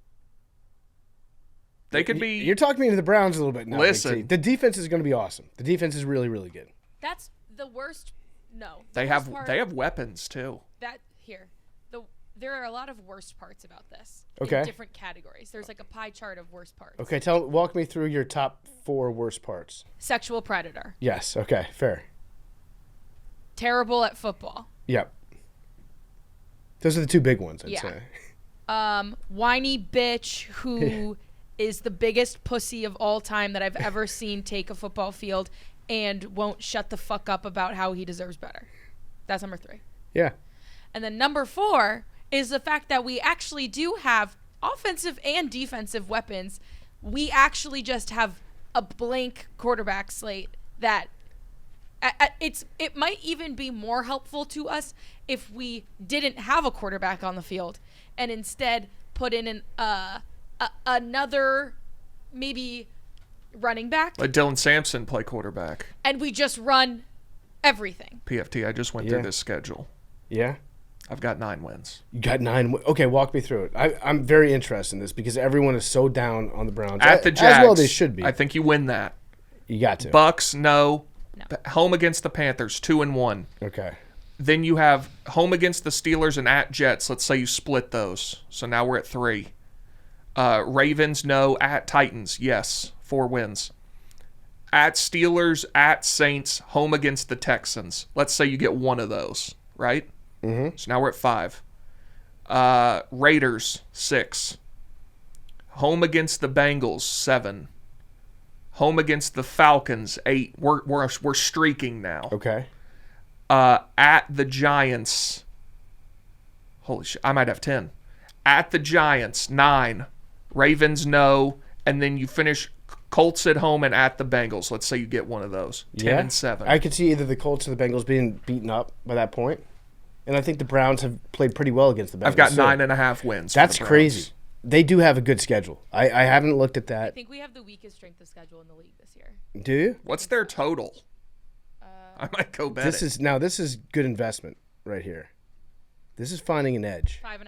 They could be. You're talking me to the Browns a little bit now. Listen. Big T. The defense is going to be awesome. The defense is really, really good. That's the worst. No. They the worst have part- weapons too. There are a lot of worst parts about this. Okay. In different categories. There's like a pie chart of worst parts. Okay, walk me through your top 4 worst parts. Sexual predator. Yes. Okay. Fair. Terrible at football. Yep. Those are the 2 big ones, I'd Yeah. say. Whiny bitch who is the biggest pussy of all time that I've ever seen take a football field and won't shut the fuck up about how he deserves better. That's number 3. Yeah. And then number 4 is the fact that we actually do have offensive and defensive weapons. We actually just have a blank quarterback slate that it might even be more helpful to us if we didn't have a quarterback on the field and instead put in another maybe running back. Let Dylan Sampson play quarterback. And we just run everything. PFT, I just went through this schedule. Yeah. I've got 9 wins. You got 9. Okay, walk me through it. I'm very interested in this because everyone is so down on the Browns. At the Jags, as well they should be. I think you win that. You got to. Bucks, no. No. Home against the Panthers, 2-1. Okay. Then you have home against the Steelers and at Jets. Let's say you split those. So now we're at 3. Ravens, no. At Titans, yes. 4 wins. At Steelers, at Saints, home against the Texans. Let's say you get one of those, right? Mm-hmm. So now we're at 5. Raiders, 6. Home against the Bengals, 7. Home against the Falcons, 8. We're streaking now. Okay. At the Giants, holy shit, I might have 10. At the Giants, 9. Ravens, no. And then you finish Colts at home and at the Bengals. Let's say you get one of those. 10 and 7. I could see either the Colts or the Bengals being beaten up by that point. And I think the Browns have played pretty well against the Bengals. I've got so 9.5 wins. That's for the Browns. crazy. They do have a good schedule. I haven't looked at I that. think we have the weakest strength of schedule in the league this year. Do you? What's their total? I might go bet This it. is good investment right here. This is finding an edge. 5.5.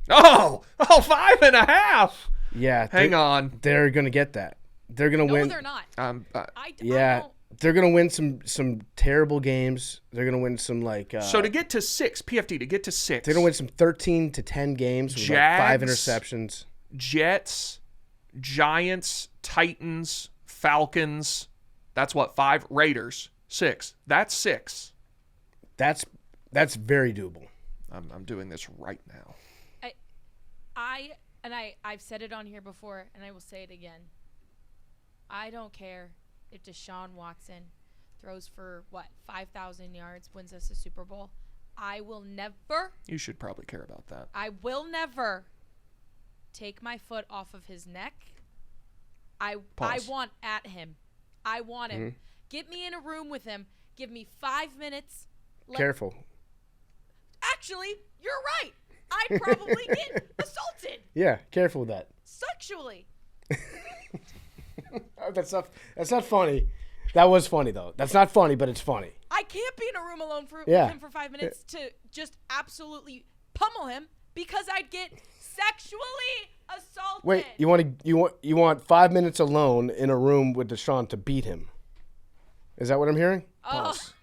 Oh, 5.5. Yeah. Hang on. They're going to get that. They're going to No, win. they're not. I Yeah. don't. They're going to win some terrible games. They're going to win some So to get to 6, PFT, to get to 6. they're going to win some 13 to 10 games with like 5 Jags, interceptions. Jets, Giants, Titans, Falcons. That's what, 5? Raiders, 6. That's 6. That's very doable. I'm doing this right now. I've said it on here before, and I will say it again. I don't care if Deshaun Watson throws for 5,000 yards, wins us a Super Bowl. I will never. You should probably care about that. I will never take my foot off of his neck. I want at him. I want him. Mm-hmm. Get me in a room with him. Give me 5 minutes. Careful. Actually, you're right. I'd probably get assaulted Yeah, careful with that. sexually. That's not funny. That was funny though. That's not funny, but it's funny. I can't be in a room alone with Yeah. him for 5 minutes to just absolutely pummel him because I'd get sexually assaulted. Wait, you want 5 minutes alone in a room with Deshaun to beat him? Is that what I'm hearing? Oh. Stop.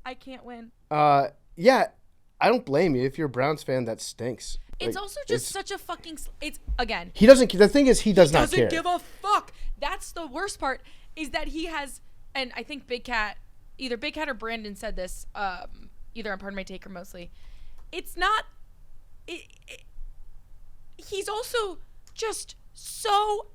I can't win. Yeah, I don't blame you. If you're a Browns fan, that stinks. It's also just such a fucking. It's again. He doesn't. The thing is, he does not care. Doesn't give a fuck. That's the worst part. Is that he has, and I think either Big Cat or Brandon said this, either on Pardon My Take or mostly. It's not. He's also just so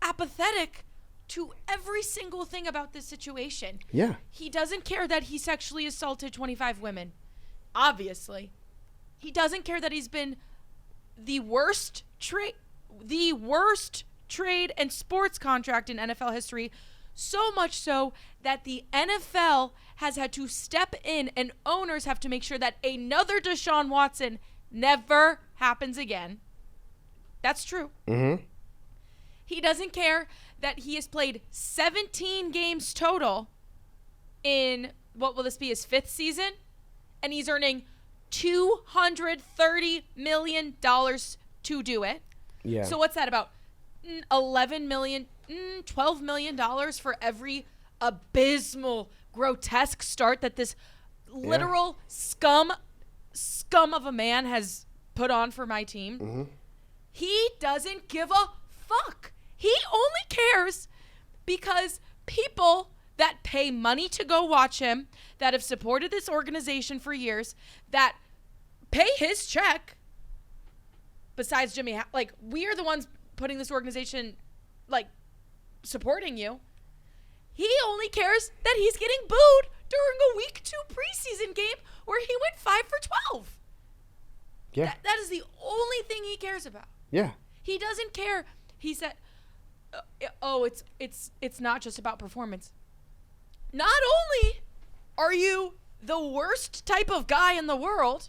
apathetic to every single thing about this situation. Yeah. He doesn't care that he sexually assaulted 25 women. Obviously. He doesn't care that he's been the worst trade and sports contract in NFL history, so much so that the NFL has had to step in and owners have to make sure that another Deshaun Watson never happens again. That's true. Mm-hmm. He doesn't care that he has played 17 games total in, what will this be, his 5th season? And he's earning $230 million to do it. Yeah. So what's that, about $11 million, $12 million for every abysmal, grotesque start that this literal scum of a man has put on for my team? Mm-hmm. He doesn't give a fuck. He only cares because people that pay money to go watch him, that have supported this organization for years, that pay his check, besides Jimmy, like, we are the ones putting this organization, like, supporting you. He only cares that he's getting booed during a week 2 preseason game where he went 5 for 12. Yeah. That is the only thing he cares about. Yeah. He doesn't care. He said, it's not just about performance. Not only are you the worst type of guy in the world,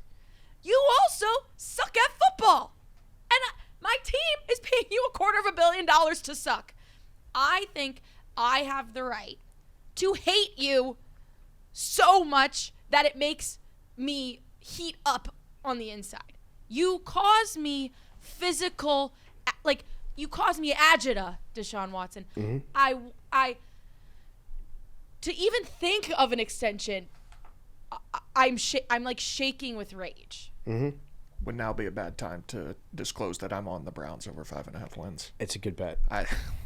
you also suck at football. And my team is paying you $250 million to suck. I think I have the right to hate you so much that it makes me heat up on the inside. You cause me physical, like, you cause me agita, Deshaun Watson. Mm-hmm. I to even think of an extension, I'm like shaking with rage. Mm-hmm. Would now be a bad time to disclose that I'm on the Browns over 5.5 wins. It's a good bet.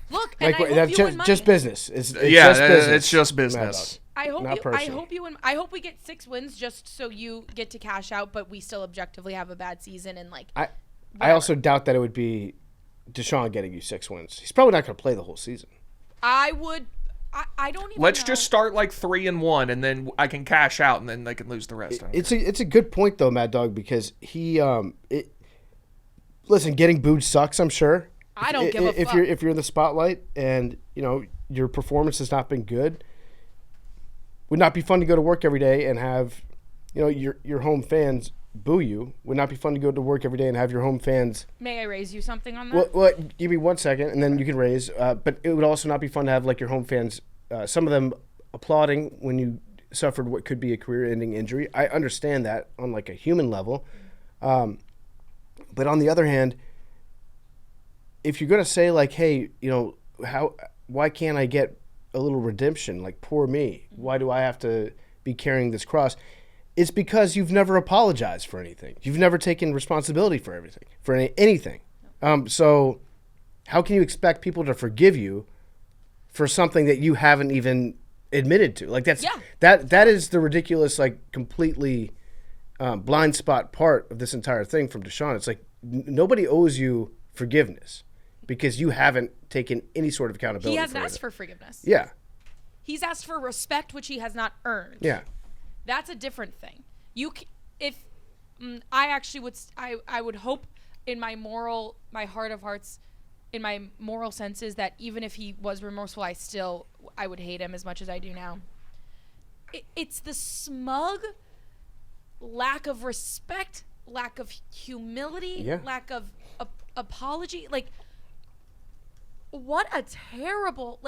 Look, and like, I hope you win money. Just business. It's just business. It's just business. I hope Not you win. I hope we get 6 wins just so you get to cash out, but we still objectively have a bad season and like. I also doubt that it would be Deshaun getting you 6 wins. He's probably not going to play the whole season. I don't even. Let's know. just start like 3-1, and then I can cash out, and then they can lose the rest. It's a good point though, Mad Dog, because he listen, getting booed sucks. I'm sure. I don't give a fuck. If you're in the spotlight and your performance has not been good, would not be fun to go to work every day and have your home fans boo you. Would not be fun to go to work every day and have your home fans. May I raise you something on that? Well, give me 1 second, and then you can raise. But it would also not be fun to have like your home fans, some of them applauding when you suffered what could be a career-ending injury. I understand that on like a human level, but on the other hand, if you're gonna say like, hey, why can't I get a little redemption? Like, poor me. Why do I have to be carrying this cross? It's because you've never apologized for anything. You've never taken responsibility for everything, for anything. So how can you expect people to forgive you for something that you haven't even admitted to? Like that is the ridiculous, like, completely blind spot part of this entire thing from Deshaun. It's like nobody owes you forgiveness because you haven't taken any sort of accountability. He hasn't asked for forgiveness. Yeah. He's asked for respect, which he has not earned. Yeah. That's a different thing. I actually would, I would hope in my heart of hearts, in my moral senses, that even if he was remorseful, I would hate him as much as I do now. It's the smug lack of respect, lack of humility, lack of apology. Like, what a terrible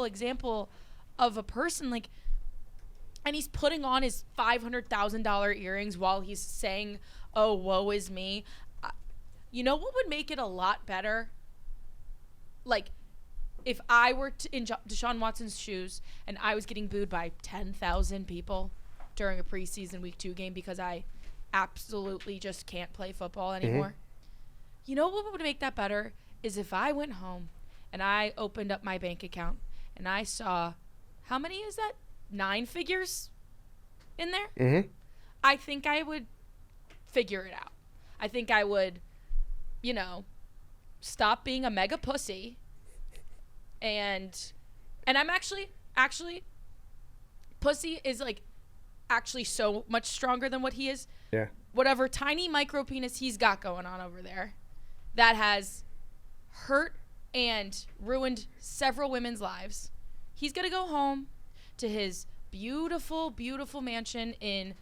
example of a person. Like, and he's putting on his $500,000 earrings while he's saying, "Oh, woe is me." You know what would make it a lot better? Like, if I were in Deshaun Watson's shoes and I was getting booed by 10,000 people during a preseason week 2 game because I absolutely just can't play football anymore. You know what would make that better is if I went home and I opened up my bank account and I saw, how many is that? 9 figures in there? I think I would figure it out. I think I would, stop being a mega pussy. And I'm actually, pussy is like actually so much stronger than what he is. Yeah. Whatever tiny micro penis he's got going on over there that has hurt and ruined several women's lives. He's going to go home to his beautiful, beautiful mansion in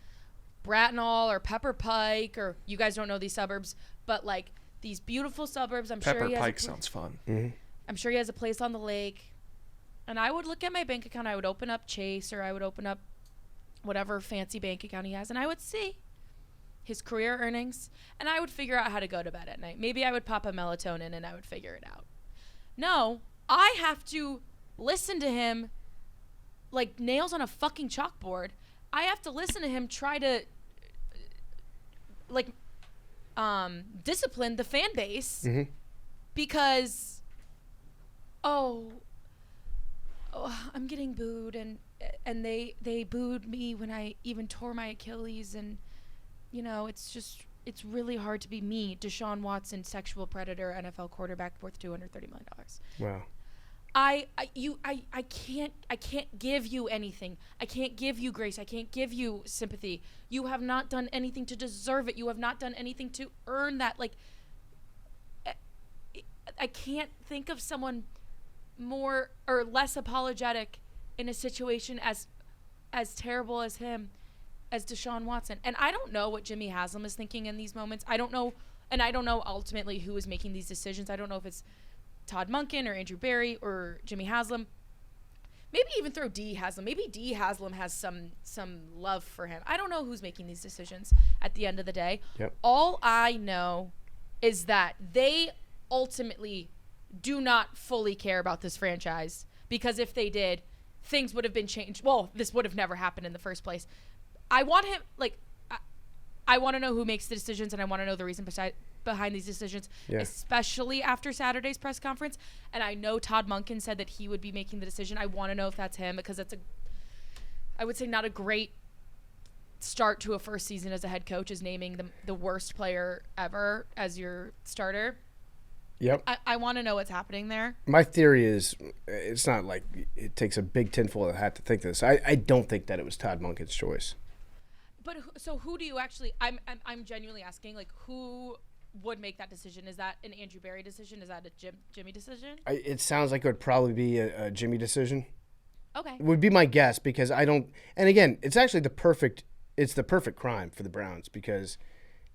Bracknell or Pepper Pike, or you guys don't know these suburbs, but like these beautiful suburbs. Pepper Pike sounds fun. I'm sure he has a place on the lake. And I would look at my bank account. I would open up Chase, or I would open up whatever fancy bank account he has, and I would see his career earnings, and I would figure out how to go to bed at night. Maybe I would pop a melatonin and I would figure it out. No, I have to listen to him like nails on a fucking chalkboard. I have to listen to him try to discipline the fan base because I'm getting booed and they booed me when I even tore my Achilles, and it's really hard to be me, Deshaun Watson, sexual predator, NFL quarterback worth $230 million. Wow. I can't give you anything. I can't give you grace. I can't give you sympathy. You have not done anything to deserve it. You have not done anything to earn that. Like, I can't think of someone more or less apologetic in a situation as terrible as him, as Deshaun Watson. And I don't know what Jimmy Haslam is thinking in these moments. I don't know, and I don't know ultimately who is making these decisions. I don't know if it's Todd Monken or Andrew Berry or Jimmy Haslam. Maybe even throw D. Haslam. Maybe D. Haslam has some love for him. I don't know who's making these decisions at the end of the day. Yep. All I know is that they ultimately do not fully care about this franchise, because if they did, things would have been changed. Well, this would have never happened in the first place. I want him, I want to know who makes the decisions, and I want to know the reason behind these decisions, especially after Saturday's press conference. And I know Todd Monken said that he would be making the decision. I want to know if that's him, because that's I would say not a great start to a first season as a head coach, is naming the worst player ever as your starter. Yep. I want to know what's happening there. My theory is, it's not like it takes a big tinfoil hat to think this. I don't think that it was Todd Monken's choice. But so who do you actually? I'm genuinely asking, like, who would make that decision? Is that an Andrew Berry decision? Is that a Jimmy decision? It sounds like it would probably be a Jimmy decision. Okay. Would be my guess, because I don't. And again, it's actually the perfect crime for the Browns, because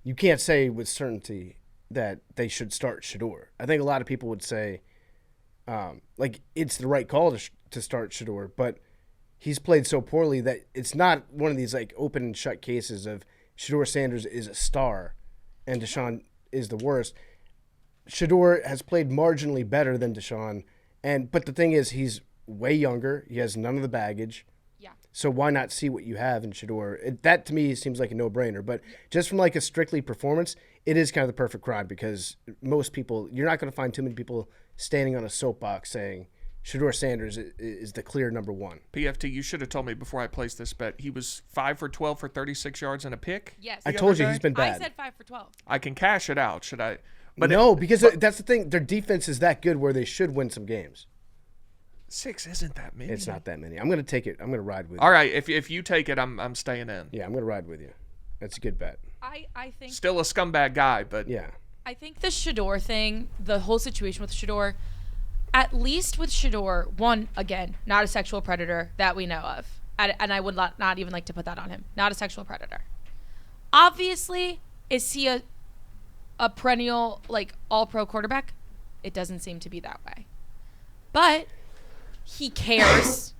you can't say with certainty that they should start Shedeur. I think a lot of people would say, it's the right call to start Shedeur, but he's played so poorly that it's not one of these like open and shut cases of Shedeur Sanders is a star and Deshaun is the worst. Shedeur has played marginally better than Deshaun, but the thing is, he's way younger. He has none of the baggage. Yeah. So why not see what you have in Shedeur? That to me seems like a no-brainer. But just from like a strictly performance, it is kind of the perfect crime, because most people, you're not going to find too many people standing on a soapbox saying Shedeur Sanders is the clear number one. PFT, you should have told me before I placed this bet. He was 5 for 12 for 36 yards and a pick. Yes. I told you he's been bad. I said 5 for 12. I can cash it out. Should I? Because that's the thing. Their defense is that good where they should win some games. 6 isn't that many. It's not that many. I'm going to take it. I'm going to ride with you. All right. If you take it, I'm staying in. Yeah, I'm going to ride with you. That's a good bet. I think still a scumbag guy, but yeah. I think the Shedeur thing, the whole situation with Shedeur, at least with Shedeur, one, again, not a sexual predator that we know of. And I would not even like to put that on him. Not a sexual predator. Obviously, is he a perennial, like, all-pro quarterback? It doesn't seem to be that way. But he cares.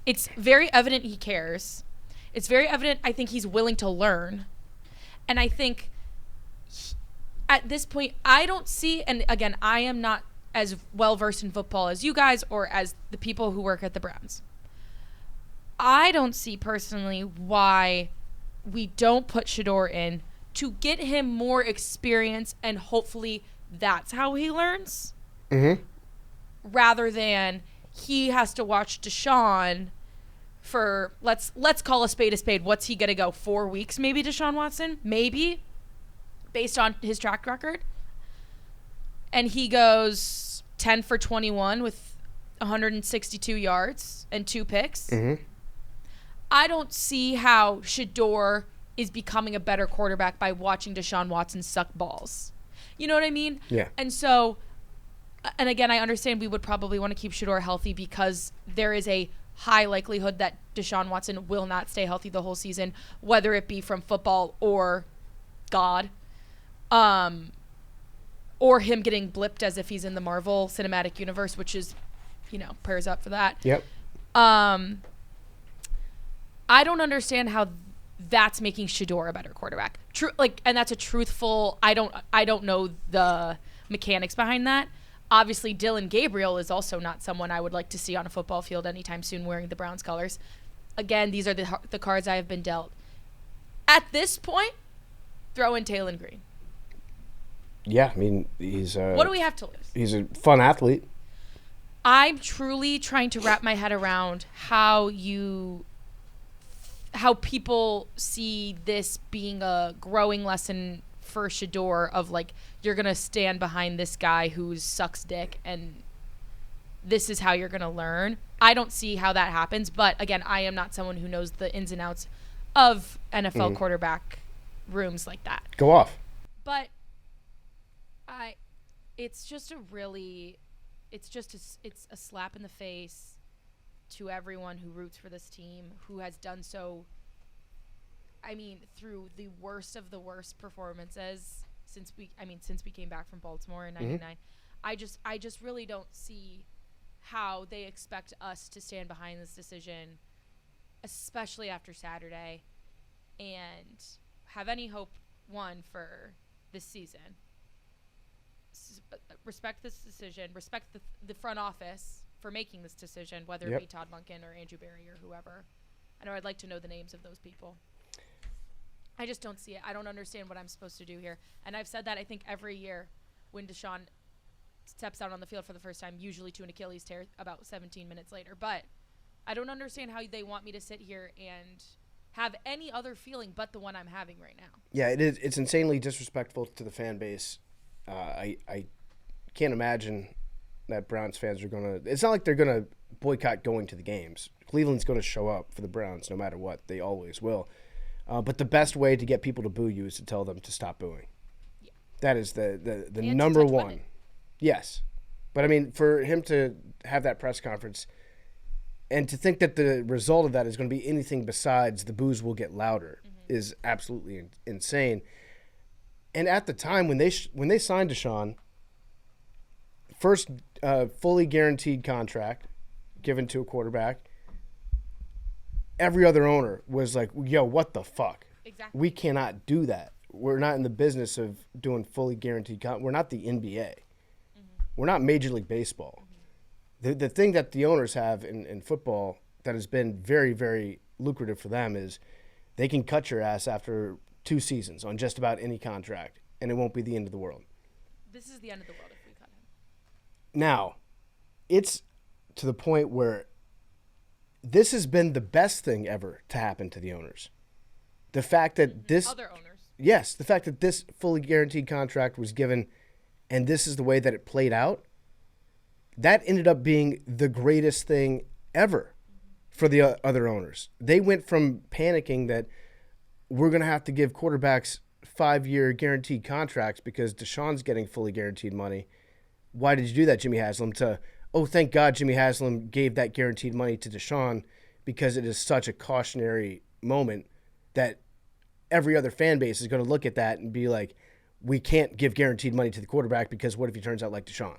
It's very evident he cares. It's very evident. I think he's willing to learn. And I think at this point, I don't see, and again, I am not as well versed in football as you guys or as the people who work at the Browns. I don't see personally why we don't put Shedeur in to get him more experience, and hopefully that's how he learns. Mm-hmm. Rather than he has to watch Deshaun for, let's call a spade. What's he going to go, 4 weeks maybe, Deshaun Watson? Maybe, based on his track record. And he goes 10 for 21 with 162 yards and 2 picks. Mm-hmm. I don't see how Shedeur is becoming a better quarterback by watching Deshaun Watson suck balls. You know what I mean? Yeah. And so, and again, I understand we would probably want to keep Shedeur healthy because there is a high likelihood that Deshaun Watson will not stay healthy the whole season, whether it be from football or God, or him getting blipped as if he's in the Marvel Cinematic Universe, which is, prayers up for that. Yep. I don't understand how that's making Shedeur a better quarterback. And that's a truthful. I don't know the mechanics behind that. Obviously, Dylan Gabriel is also not someone I would like to see on a football field anytime soon wearing the Browns colors. Again, these are the cards I have been dealt. At this point, throw in Taylon Green. Yeah, I mean, he's what do we have to lose? He's a fun athlete. I'm truly trying to wrap my head around how people see this being a growing lesson for Shedeur of, like, you're going to stand behind this guy who sucks dick and this is how you're going to learn. I don't see how that happens, but again, I am not someone who knows the ins and outs of NFL quarterback rooms like that. Go off. But it's a slap in the face to everyone who roots for this team, who has done so, through the worst of the worst performances since we came back from Baltimore in '99. I just really don't see how they expect us to stand behind this decision, especially after Saturday, and have any hope, for this season. Respect this decision. Respect the front office for making this decision, whether it be Todd Monken or Andrew Berry or whoever. I know I'd like to know the names of those people. I just don't see it. I don't understand what I'm supposed to do here. And I've said that, I think, every year when Deshaun steps out on the field for the first time, usually to an Achilles tear about 17 minutes later. But I don't understand how they want me to sit here and have any other feeling but the one I'm having right now. Yeah, it is. It's insanely disrespectful to the fan base. I can't imagine that Browns fans are going to – it's not like they're going to boycott going to the games. Cleveland's going to show up for the Browns no matter what. They always will. But the best way to get people to boo you is to tell them to stop booing. Yeah. That is the number one. Women. Yes. But, for him to have that press conference and to think that the result of that is going to be anything besides the boos will get louder is absolutely insane. And at the time when they signed Deshaun, first fully guaranteed contract given to a quarterback, every other owner was like, yo, what the fuck? Exactly. We cannot do that. We're not in the business of doing fully guaranteed we're not the NBA. We're not Major League Baseball. The thing that the owners have in football that has been very, very lucrative for them is they can cut your ass after 2 seasons on just about any contract, and it won't be the end of the world. This is the end of the world if we cut him. Now, it's to the point where this has been the best thing ever to happen to the owners. The fact that other owners. Yes, the fact that this fully guaranteed contract was given and this is the way that it played out, that ended up being the greatest thing ever for the other owners. They went from panicking that we're going to have to give quarterbacks 5-year guaranteed contracts because Deshaun's getting fully guaranteed money. Why did you do that, Jimmy Haslam? To, oh, thank God Jimmy Haslam gave that guaranteed money to Deshaun because it is such a cautionary moment that every other fan base is going to look at that and be like, we can't give guaranteed money to the quarterback because what if he turns out like Deshaun?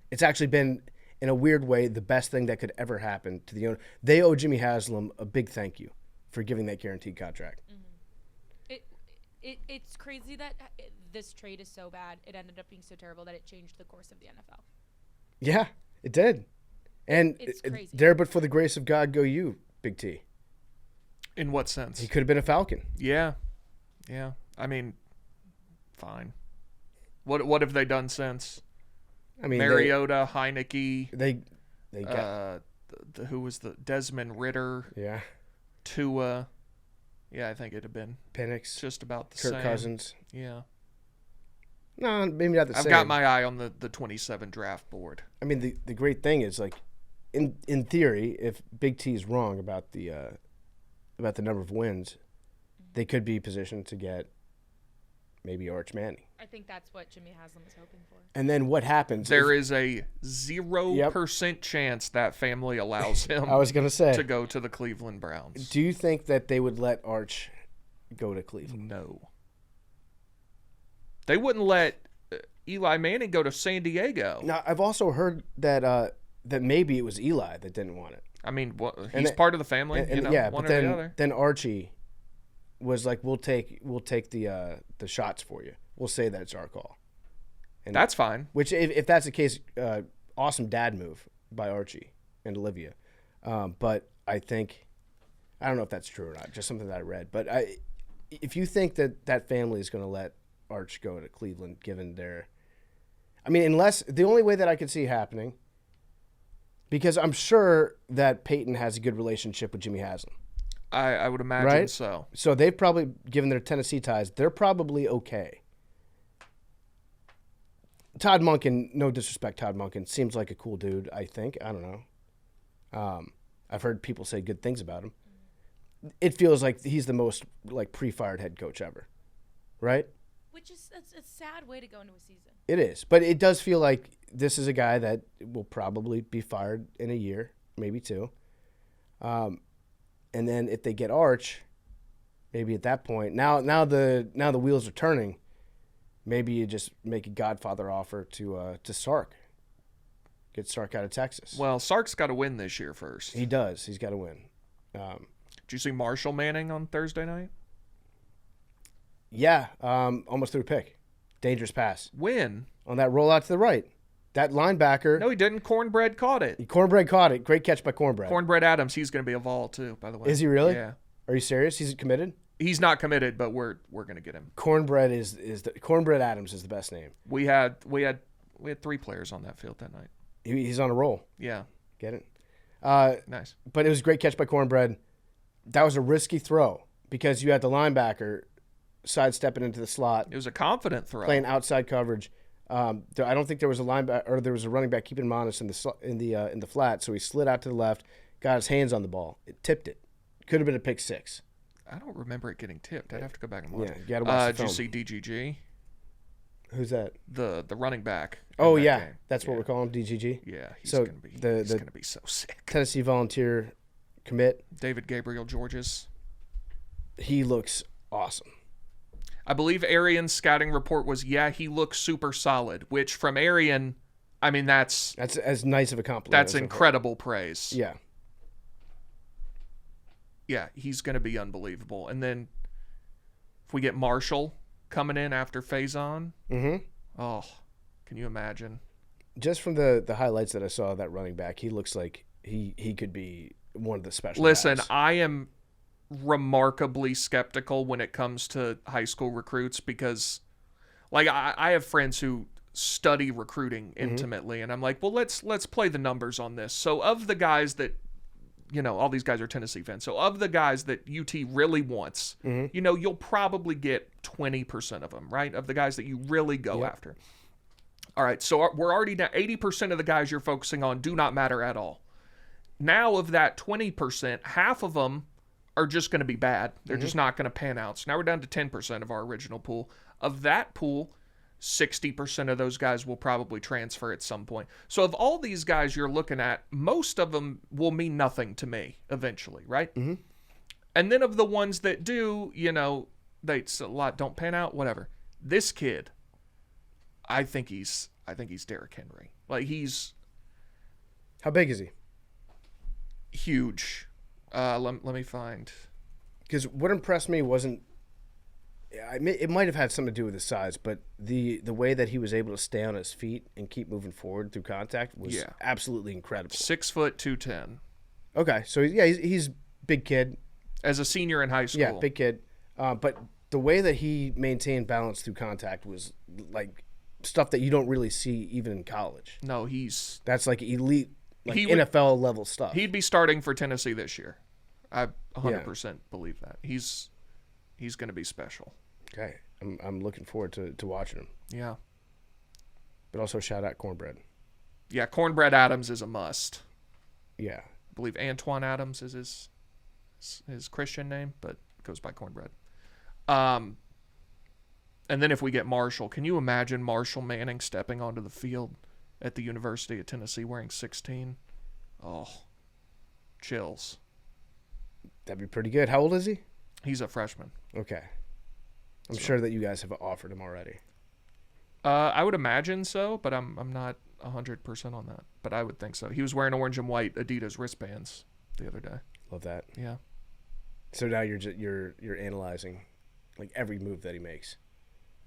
It's actually been, in a weird way, the best thing that could ever happen to the owner. They owe Jimmy Haslam a big thank you for giving that guaranteed contract. It's crazy that this trade is so bad. It ended up being so terrible that it changed the course of the NFL. Yeah, it did. And It's crazy. There but for the grace of God go you, Big T. In what sense? He could have been a Falcon. Yeah. I mean, fine. What have they done since? I mean, Mariota, Heineke. They got who was the Desmond Ritter? yeah, Tua. Yeah, I think it'd have been Penix, just about the Kirk same. Cousins. Yeah. No, maybe not the I've same. got my eye on the 27 draft board. I mean, the great thing is like, in theory, if Big T is wrong about the number of wins, they could be positioned to get maybe Arch Manning. I think that's what Jimmy Haslam was hoping for. And then what happens? There is a 0% chance that family allows him I was gonna say to go to the Cleveland Browns. Do you think that they would let Arch go to Cleveland? No. They wouldn't let Eli Manning go to San Diego. Now, I've also heard that that maybe it was Eli that didn't want it. I mean, he's part of the family, yeah, one but or the other. then Archie was like, "We'll take the shots for you. We'll say that it's our call." And that's fine. Which, if that's the case, awesome dad move by Archie and Olivia. But I don't know if that's true or not. Just something that I read. But if you think that family is going to let Arch go to Cleveland, given unless the only way that I could see happening, because I'm sure that Peyton has a good relationship with Jimmy Haslam. I would imagine right? so. So they've probably, given their Tennessee ties, they're probably okay. Todd Monken, no disrespect, Todd Monken, seems like a cool dude, I think. I don't know. I've heard people say good things about him. It feels like he's the most pre-fired head coach ever, right? Which is a sad way to go into a season. It is, but it does feel like this is a guy that will probably be fired in a year, maybe two. And then if they get Arch, maybe at that point, now the wheels are turning. Maybe you just make a Godfather offer to Sark. Get Sark out of Texas. Well, Sark's got to win this year first. He does. He's got to win. Did you see Marshall Manning on Thursday night? Yeah, almost threw a pick. Dangerous pass. When? On that rollout to the right. That linebacker. No, he didn't. Cornbread caught it. Cornbread caught it. Great catch by Cornbread. Cornbread Adams, he's going to be a Vol, too, by the way. Is he really? Yeah. Are you serious? He's committed? He's not committed, but we're going to get him. Cornbread Cornbread Adams is the best name. We had 3 players on that field that night. He's on a roll. Yeah. Get it? Nice. But it was a great catch by Cornbread. That was a risky throw because you had the linebacker sidestepping into the slot. It was a confident throw. Playing outside coverage. I don't think there was a linebacker or there was a running back keeping him honest in the flat. So he slid out to the left, got his hands on the ball. It tipped it. Could have been a pick six. I don't remember it getting tipped. I'd have to go back and watch. Yeah, you gotta watch the film. film. Did you see DGG? Who's that? The running back. Oh that yeah, game. that's what we're calling him, DGG. Yeah, he's So gonna be so sick. Tennessee Volunteer commit. David Gabriel Georges. He looks awesome. I believe Arian's scouting report was, he looks super solid, which from Arian, I mean, that's as nice of a compliment. That's incredible praise. Yeah. Yeah, he's going to be unbelievable. And then if we get Marshall coming in after Faison, oh, can you imagine? Just from the highlights that I saw of that running back, he looks like he could be one of the special Listen, guys. I am remarkably skeptical when it comes to high school recruits because I have friends who study recruiting intimately, and I'm like, well, let's play the numbers on this. So of the guys that, all these guys are Tennessee fans. So of the guys that UT really wants, you'll probably get 20% of them, right? Of the guys that you really go after. All right, so we're already now 80% of the guys you're focusing on do not matter at all. Now of that 20%, half of them are just going to be bad. They're just not going to pan out. So now we're down to 10% of our original pool. Of that pool, 60% of those guys will probably transfer at some point. So of all these guys you're looking at, most of them will mean nothing to me eventually, right? And then of the ones that do, a lot don't pan out, whatever. This kid, I think he's Derrick Henry. He's... How big is he? Huge. Let me find. because what impressed me wasn't. It might have had something to do with his size, but the way that he was able to stay on his feet and keep moving forward through contact was absolutely incredible. 6 foot 210. Okay, so he's big kid. As a senior in high school. Yeah, big kid. But the way that he maintained balance through contact was like stuff that you don't really see even in college. No, that's like elite, like NFL level stuff. He'd be starting for Tennessee this year. I 100% believe that. He's going to be special. Okay, I'm looking forward to watching him. Yeah. But also shout out Cornbread. Yeah, Cornbread Adams is a must. Yeah. I believe Antoine Adams is his Christian name, but goes by Cornbread. And then if we get Marshall, can you imagine Marshall Manning stepping onto the field at the University of Tennessee wearing 16? Oh, chills. That'd be pretty good. How old is he? He's a freshman. Okay. I'm sure that you guys have offered him already. I would imagine so, but I'm not 100% on that. But I would think so. He was wearing orange and white Adidas wristbands the other day. Love that. Yeah. So now you're analyzing like every move that he makes.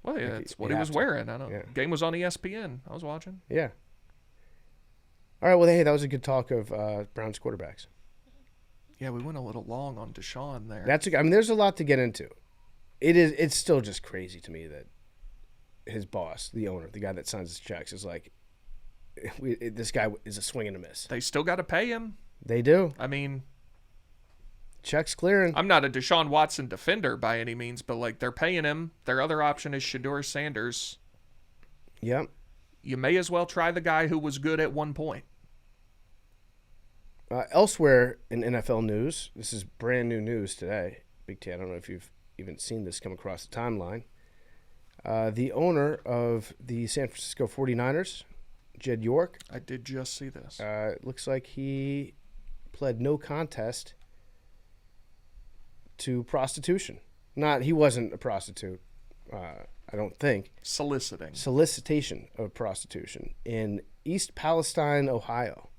Well, yeah, that's what he was wearing. I don't. Yeah. Game was on ESPN. I was watching. Yeah. All right. Well, hey, that was a good talk of Browns quarterbacks. Yeah, we went a little long on Deshaun there. I mean, there's a lot to get into. It's still just crazy to me that his boss, the owner, the guy that signs his checks, is like, this guy is a swing and a miss. They still got to pay him. They do. I mean, check's clearing. I'm not a Deshaun Watson defender by any means, but like they're paying him. Their other option is Shedeur Sanders. Yep. You may as well try the guy who was good at one point. Elsewhere in NFL news, this is brand new news today. Big T, I don't know if you've even seen this come across the timeline. The owner of the San Francisco 49ers, Jed York. I did just see this. Looks like he pled no contest to prostitution. He wasn't a prostitute, I don't think. Solicitation of prostitution in East Palestine, Ohio.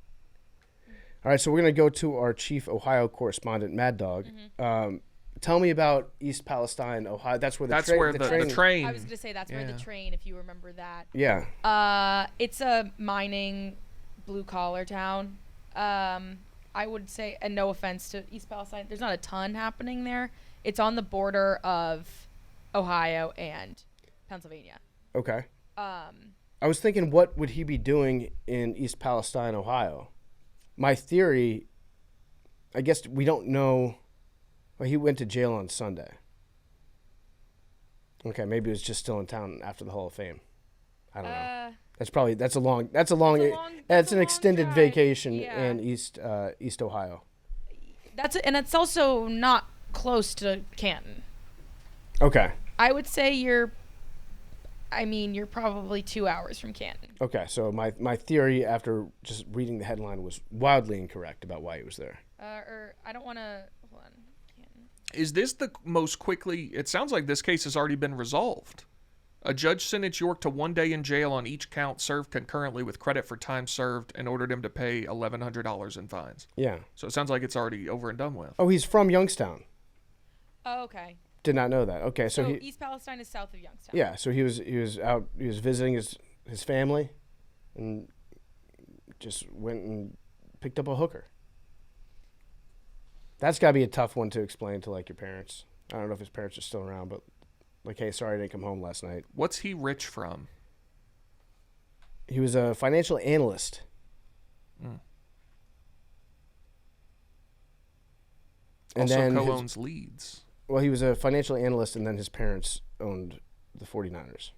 All right, so we're going to go to our chief Ohio correspondent, Mad Dog. Mm-hmm. Tell me about East Palestine, Ohio. That's where the train. I was going to say that's where the train, if you remember that. Yeah. It's a mining blue-collar town. I would say, and no offense to East Palestine, there's not a ton happening there. It's on the border of Ohio and Pennsylvania. Okay. I was thinking, what would he be doing in East Palestine, Ohio? My theory, I guess we don't know. Well, he went to jail on Sunday. Okay, maybe he was just still in town after the Hall of Fame. I don't know. That's an extended drive. vacation in East Ohio. And it's also not close to Canton. Okay. I would say you're probably 2 hours from Canton. Okay, so my theory after just reading the headline was wildly incorrect about why he was there. I don't want to. Hold on. Canton. Is this the most quickly? It sounds like this case has already been resolved. A judge sentenced York to 1 day in jail on each count served concurrently with credit for time served and ordered him to pay $1,100 in fines. Yeah. So it sounds like it's already over and done with. Oh, he's from Youngstown. Oh, okay. Did not know that. Okay, so East Palestine is south of Youngstown. Yeah, so he was visiting his family, and just went and picked up a hooker. That's got to be a tough one to explain to like your parents. I don't know if his parents are still around, but like, hey, sorry I didn't come home last night. What's he rich from? He was a financial analyst. Mm. And also then co-owns Leeds. Well, he was a financial analyst, and then his parents owned the 49ers.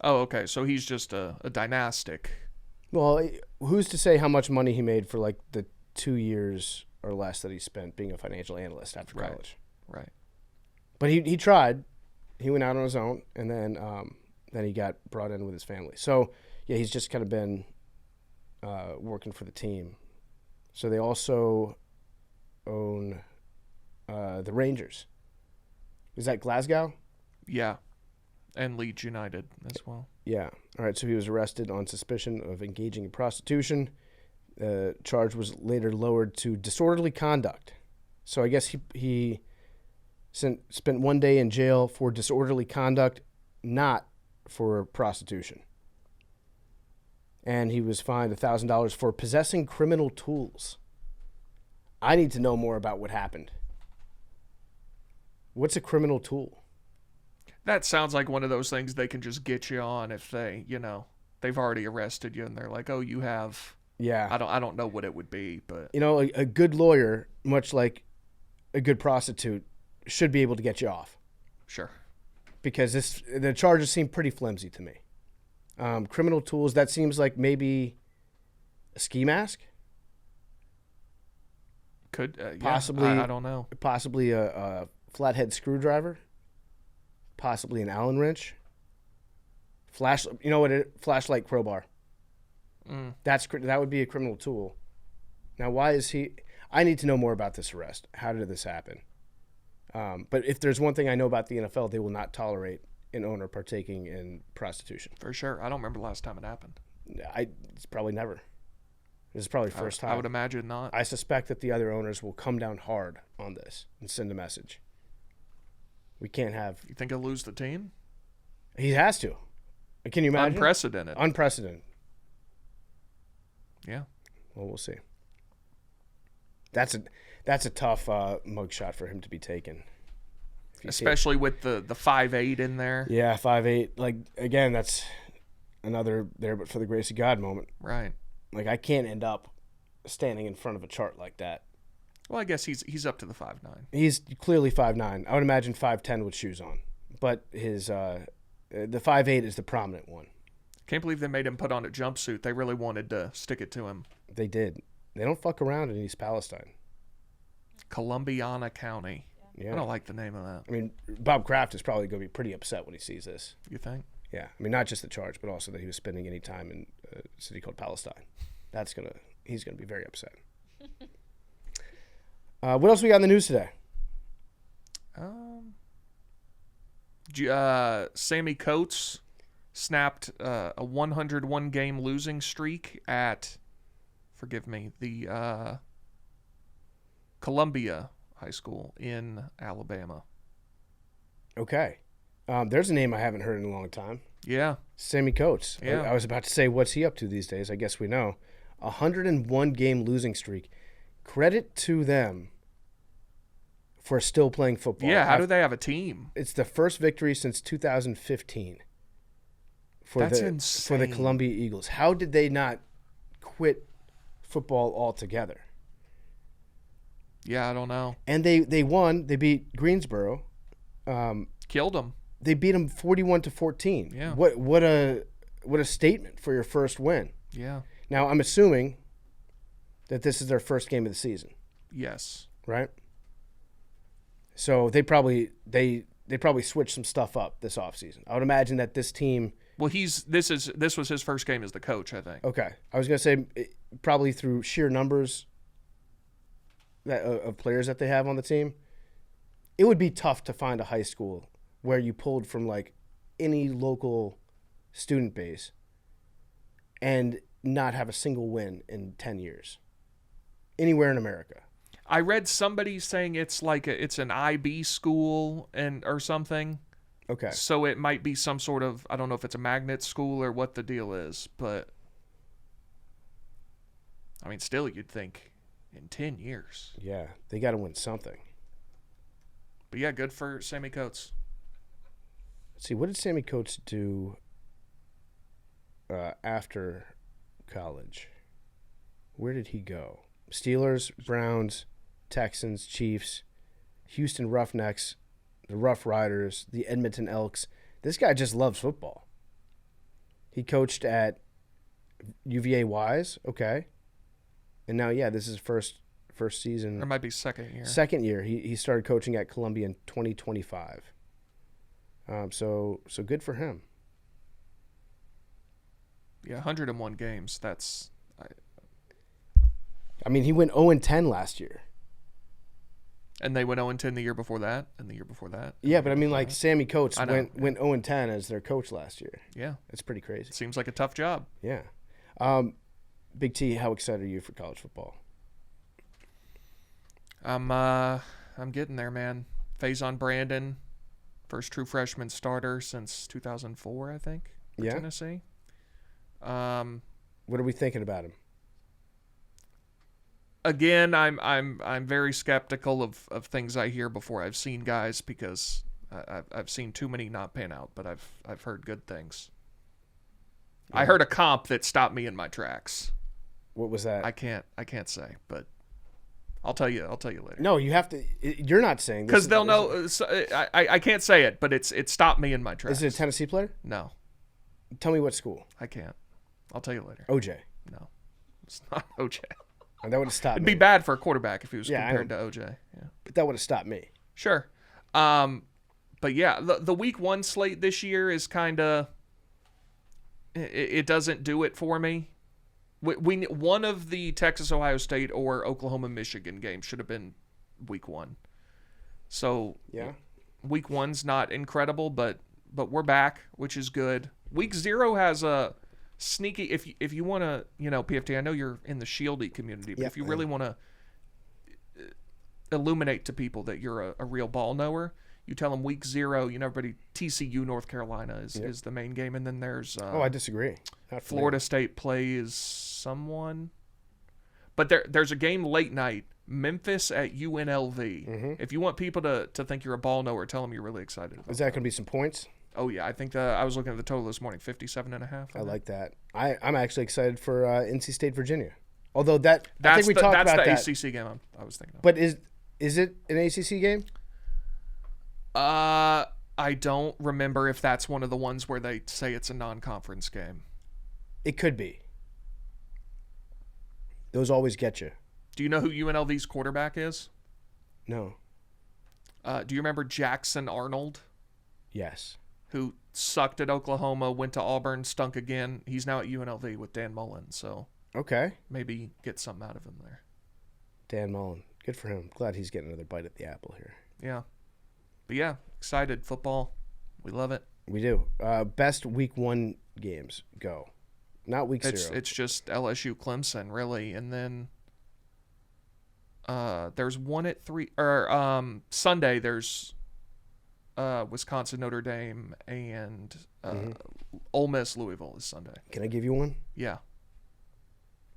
Oh, okay. So he's just a dynastic. Well, who's to say how much money he made for like the 2 years or less that he spent being a financial analyst after college? Right. But he tried. He went out on his own, and then he got brought in with his family. So, yeah, he's just kind of been working for the team. So they also own the Rangers. Is that Glasgow? Yeah. And Leeds United as well. Yeah. All right, so he was arrested on suspicion of engaging in prostitution. The charge was later lowered to disorderly conduct. So I guess he spent 1 day in jail for disorderly conduct, not for prostitution. And he was fined $1,000 for possessing criminal tools. I need to know more about what happened. What's a criminal tool? That sounds like one of those things they can just get you on if they, they've already arrested you and they're like, oh, you have. Yeah. I don't know what it would be, but. A good lawyer, much like a good prostitute, should be able to get you off. Sure. Because the charges seem pretty flimsy to me. Criminal tools, that seems like maybe a ski mask? Could. Possibly. I don't know. Possibly a flathead screwdriver? Possibly an Allen wrench? Flashlight crowbar. That would be a criminal tool. Now, why is he? I need to know more about this arrest. How did this happen? But if there's one thing I know about the NFL, they will not tolerate an owner partaking in prostitution. For sure. I don't remember the last time it happened. It's probably never. This is probably the first time. I would imagine not. I suspect that the other owners will come down hard on this and send a message. We can't have. You think he'll lose the team? He has to. Can you imagine? Unprecedented. Unprecedented. Yeah. Well, we'll see. That's a tough mugshot for him to be taken. Especially with the 5'8" in there. Yeah, 5'8". Like, again, that's another there but for the grace of God moment. Right. Like, I can't end up standing in front of a chart like that. Well, I guess he's up to the 5'9". He's clearly 5'9". I would imagine 5'10" with shoes on. But his the 5'8" is the prominent one. Can't believe they made him put on a jumpsuit. They really wanted to stick it to him. They did. They don't fuck around in East Palestine. Columbiana County. Yeah. I don't like the name of that. I mean, Bob Kraft is probably going to be pretty upset when he sees this. You think? Yeah. I mean, not just the charge, but also that he was spending any time in a city called Palestine. He's going to be very upset. What else we got in the news today? Sammy Coates snapped a 101 game losing streak at, forgive me, the Columbia High School in Alabama. Okay. There's a name I haven't heard in a long time. Yeah. Sammy Coates. Yeah. I was about to say, what's he up to these days? I guess we know. 101 game losing streak. Credit to them for still playing football. Yeah, how do they have a team? It's the first victory since 2015 That's for insane. the Columbia Eagles. How did they not quit football altogether? Yeah, I don't know. And they won. They beat Greensboro. Killed them. They beat them 41-14. Yeah. What a statement for your first win. Yeah. Now I'm assuming that this is their first game of the season. Yes. Right? So they probably switched some stuff up this offseason. I would imagine that this team. Well, this was his first game as the coach, I think. Okay, I was gonna say probably through sheer numbers of players that they have on the team, it would be tough to find a high school where you pulled from like any local student base and not have a single win in 10 years anywhere in America. I read somebody saying it's like it's an IB school or something. Okay. So it might be some sort of, I don't know if it's a magnet school or what the deal is, but I mean, still you'd think in 10 years. Yeah, they got to win something. But yeah, good for Sammy Coates. Let's see, what did Sammy Coates do after college? Where did he go? Steelers, Browns, Texans, Chiefs, Houston Roughnecks, the Rough Riders, the Edmonton Elks. This guy just loves football. He coached at UVA Wise, okay. And now, yeah, this is first season. Or it might be second year. Second year. He started coaching at Columbia in 2025. So good for him. Yeah, 101 games. I mean, he went 0-10 last year. And they went 0-10 the year before that, and the year before that. Yeah, but I mean, like, Sammy Coates went 0-10 as their coach last year. Yeah. It's pretty crazy. Seems like a tough job. Yeah. Big T, how excited are you for college football? I'm getting there, man. Faison Brandon, first true freshman starter since 2004, I think, for Tennessee. What are we thinking about him? Again, I'm very skeptical of things I hear before I've seen guys, because I've seen too many not pan out, but I've heard good things. Yeah. I heard a comp that stopped me in my tracks. What was that? I can't say, but I'll tell you later. No, you have to. You're not saying, because they'll know. I can't say it, but it stopped me in my tracks. Is it a Tennessee player? No. Tell me what school. I can't. I'll tell you later. OJ. No, it's not OJ. And that would have stopped It'd me. be bad for a quarterback if he was compared to OJ. Yeah. But that would have stopped me. Sure. But yeah, the week 1 slate this year is kind of. It doesn't do it for me. One of the Texas, Ohio State, or Oklahoma, Michigan games should have been week 1. So yeah, week 1's not incredible, but we're back, which is good. Week 0 has a sneaky. If you want to, PFT. I know you're in the Shieldy community, but if you really want to illuminate to people that you're a real ball knower, you tell them week 0. Everybody, TCU, North Carolina is the main game, and then there's. I disagree. Florida State plays someone, but there's a game late night, Memphis at UNLV. Mm-hmm. If you want people to think you're a ball knower, tell them you're really excited about Is that going to be some points? Oh yeah, I think I was looking at the total this morning, 57.5. I like that. I'm actually excited for NC State, Virginia. Although I think we talked that's about the that. ACC game I was thinking of. But is it an ACC game? I don't remember if that's one of the ones where they say it's a non-conference game. It could be. Those always get you. Do you know who UNLV's quarterback is? No. Do you remember Jackson Arnold? Yes. Who sucked at Oklahoma, went to Auburn, stunk again. He's now at UNLV with Dan Mullen, so okay, maybe get something out of him there. Dan Mullen, good for him. Glad he's getting another bite at the apple here. Yeah, but yeah, excited football. We love it. We do. Best week 1 games go, not week 0. It's just LSU, Clemson, really, and then there's one at 3 or Sunday. There's Wisconsin, Notre Dame, and Ole Miss, Louisville is Sunday. Can I give you one? Yeah.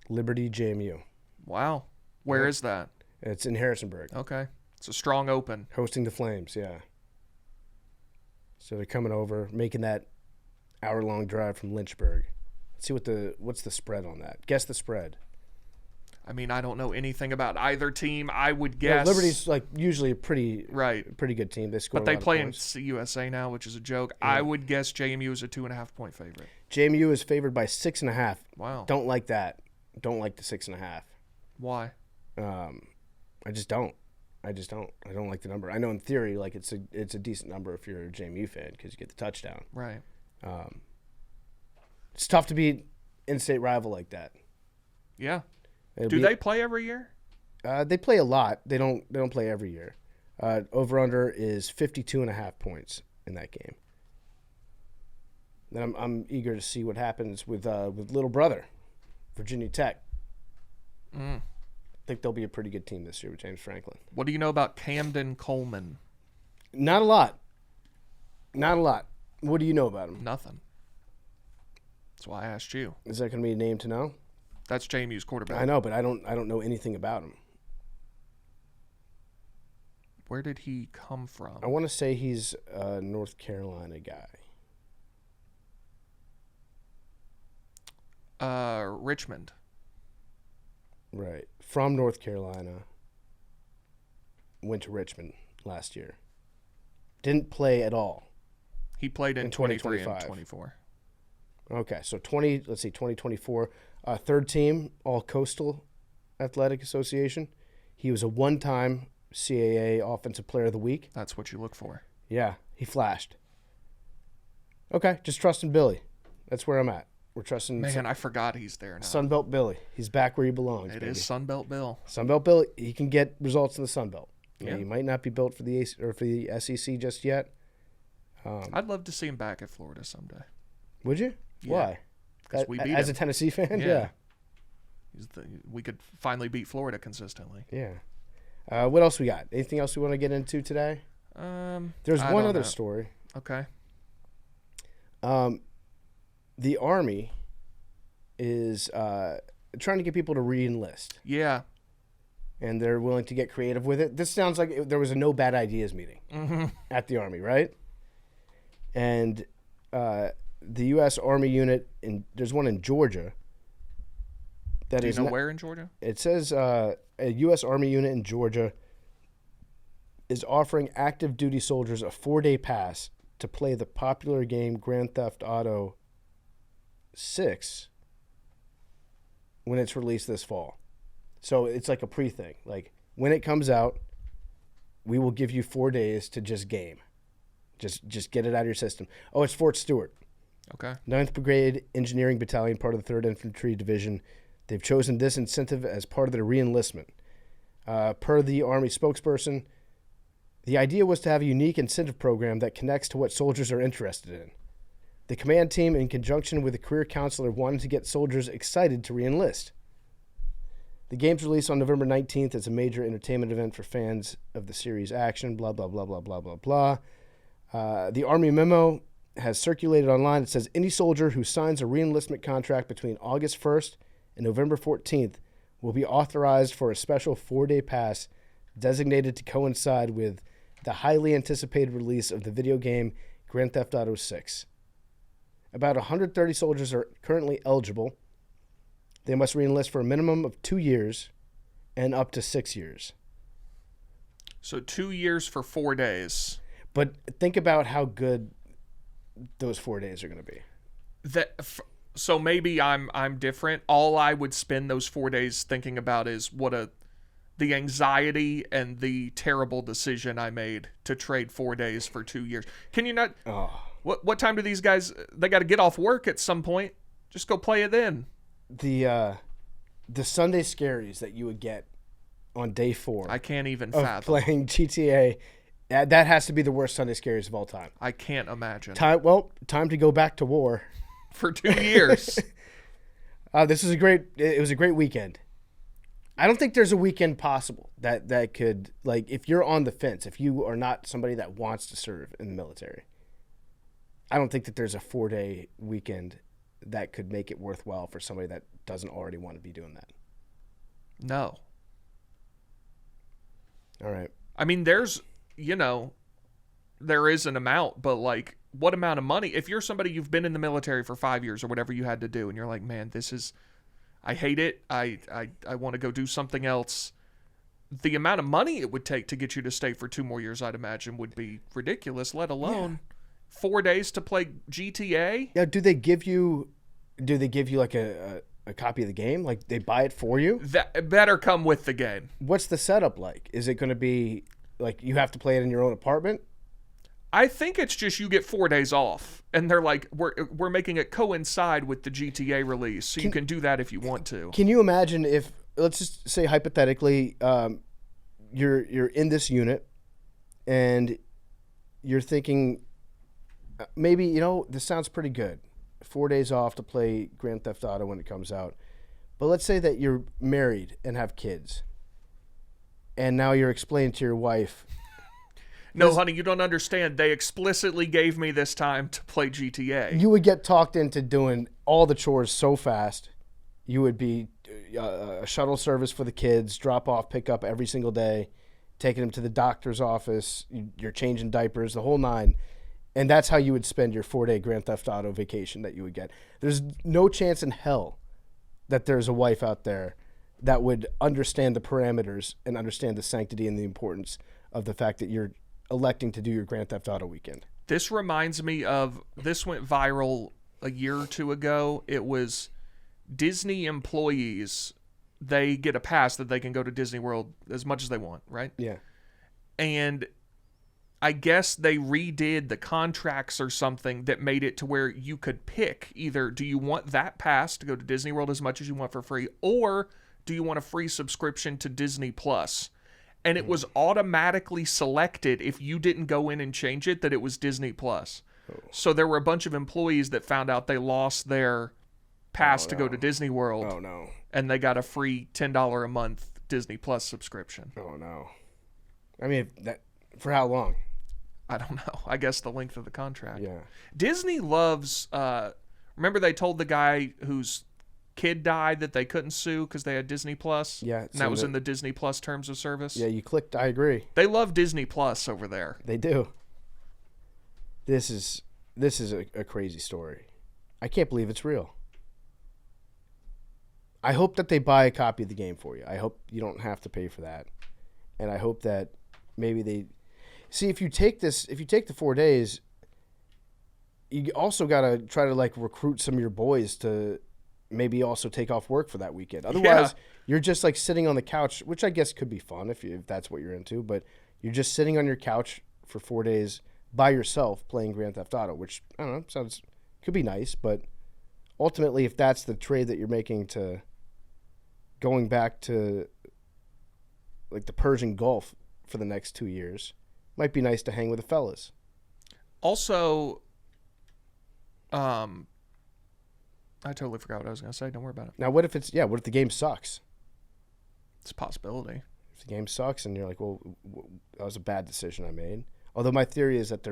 Liberty, JMU. Wow. Where is that? It's in Harrisonburg. Okay. It's a strong open. Hosting the Flames, yeah. So they're coming over, making that hour-long drive from Lynchburg. Let's see what's the spread on that. Guess the spread. I mean, I don't know anything about either team. I would guess Liberty's usually a pretty good team. They score, but they play in points. USA now, which is a joke. Yeah. I would guess JMU is a 2.5-point favorite. JMU is favored by 6.5. Wow. Don't like that. Don't like the 6.5. Why? I just don't. I don't like the number. I know in theory, it's a decent number if you're a JMU fan because you get the touchdown. Right. It's tough to beat in-state rival like that. Yeah. Do they play every year? They play a lot. They don't play every year. Over-under is 52.5 points in that game. Then I'm eager to see what happens with little brother, Virginia Tech. I think they'll be a pretty good team this year with James Franklin. What do you know about Camden Coleman? Not a lot. What do you know about him? Nothing. That's why I asked you. Is that going to be a name to know? That's JMU's quarterback. I know, but I don't know anything about him. Where did he come from? I want to say he's a North Carolina guy. Richmond. Right. From North Carolina. Went to Richmond last year. Didn't play at all. He played in 23 and 24. Okay, so 2024. Third team, All Coastal Athletic Association. He was a one-time CAA Offensive Player of the Week. That's what you look for. Yeah, he flashed. Okay, just trusting Billy. That's where I'm at. We're trusting. Man, I forgot he's there now. Sunbelt Billy. He's back where he belongs. It is Sunbelt Bill. Sunbelt Billy. He can get results in the Sunbelt. Yeah. He might not be built for the SEC just yet. I'd love to see him back at Florida someday. Would you? Yeah. Why? Because we beat as him. a Tennessee fan. Yeah. We could finally beat Florida consistently. Yeah. What else we got? Anything else we want to get into today? There's I one don't other know. story. Okay. The Army is trying to get people to re-enlist, Yeah. and they're willing to get creative with it. This sounds like there was a no bad ideas meeting at the Army, right? And the U.S. Army unit, there's one in Georgia. That Do you is know not- where in Georgia? It says a U.S. Army unit in Georgia is offering active duty soldiers a 4-day pass to play the popular game Grand Theft Auto 6 when it's released this fall. So it's like a pre-thing. Like, when it comes out, we will give you 4 days to just game. Just get it out of your system. Oh, it's Fort Stewart. Okay. 9th Brigade Engineering Battalion, part of the 3rd Infantry Division. They've chosen this incentive as part of their re-enlistment. Per the Army spokesperson, the idea was to have a unique incentive program that connects to what soldiers are interested in. The command team, in conjunction with a career counselor, wanted to get soldiers excited to re-enlist. The game's released on November 19th. It's a major entertainment event for fans of the series action, blah, blah, blah, blah, blah, blah, blah. The Army memo has circulated online. It says any soldier who signs a re-enlistment contract between August 1st and November 14th will be authorized for a special 4-day pass designated to coincide with the highly anticipated release of the video game Grand Theft Auto 6. About 130 soldiers are currently eligible. They must re-enlist for a minimum of 2 years and up to 6 years. So 2 years for 4 days. But think about how good those 4 days are going to be. So maybe I'm different. All I would spend those 4 days thinking about is the anxiety and the terrible decision I made to trade 4 days for 2 years. Can you not? Oh. What time do these guys? They got to get off work at some point. Just go play it then. The Sunday scaries that you would get on day 4 I can't even of fathom. playing GTA, that has to be the worst Sunday scaries of all time. I can't imagine. Time to go back to war. For 2 years. It was a great weekend. I don't think there's a weekend possible that could, like, if you're on the fence, if you are not somebody that wants to serve in the military, I don't think that there's a 4-day weekend that could make it worthwhile for somebody that doesn't already want to be doing that. No. All right. I mean, there is an amount, but like, what amount of money? If you're somebody, you've been in the military for 5 years or whatever you had to do, and you're like, man, I hate it. I want to go do something else. The amount of money it would take to get you to stay for 2 more years, I'd imagine, would be ridiculous, let alone 4 days to play GTA. Yeah. Do they give you like a copy of the game? Like, they buy it for you? That better come with the game. What's the setup like? Is it going to be like you have to play it in your own apartment? I think it's just you get 4 days off, and they're like, we're making it coincide with the GTA release, so you can do that if you want to. Can you imagine if, let's just say hypothetically, you're in this unit, and you're thinking, maybe, this sounds pretty good. 4 days off to play Grand Theft Auto when it comes out. But let's say that you're married and have kids, and now you're explaining to your wife, No, honey, you don't understand. They explicitly gave me this time to play GTA. you would get talked into doing all the chores so fast. You would be a shuttle service for the kids, drop off, pick up every single day, taking them to the doctor's office. You're changing diapers, the whole nine. And that's how you would spend your 4-day Grand Theft Auto vacation that you would get. There's no chance in hell that there's a wife out there that would understand the parameters and understand the sanctity and the importance of the fact that you're electing to do your Grand Theft Auto weekend. This reminds me of, this went viral a year or two ago. It was Disney employees. They get a pass that they can go to Disney World as much as they want, right? Yeah. And I guess they redid the contracts or something that made it to where you could pick either, do you want that pass to go to Disney World as much as you want for free, or do you want a free subscription to Disney Plus? And it was automatically selected, if you didn't go in and change it, that it was Disney Plus. Oh. So there were a bunch of employees that found out they lost their pass to go to Disney World. Oh, no. And they got a free $10 a month Disney Plus subscription. Oh, no. I mean, for how long? I don't know. I guess the length of the contract. Yeah. Disney loves. Remember they told the guy whose kid died that they couldn't sue because they had Disney Plus. Yeah, and that was in the Disney Plus terms of service. Yeah, you clicked. I agree. They love Disney Plus over there. They do. This is a crazy story. I can't believe it's real. I hope that they buy a copy of the game for you. I hope you don't have to pay for that. And I hope that maybe they see if you take the 4 days, you also got to try to like recruit some of your boys to maybe also take off work for that weekend. Otherwise, you're just like sitting on the couch, which I guess could be fun if that's what you're into, but you're just sitting on your couch for 4 days by yourself playing Grand Theft Auto, which I don't know, could be nice, but ultimately if that's the trade that you're making to going back to like the Persian Gulf for the next 2 years, might be nice to hang with the fellas. Also, I totally forgot what I was going to say. Don't worry about it. Now, what if the game sucks? It's a possibility. If the game sucks and you're like, well, that was a bad decision I made. Although my theory is that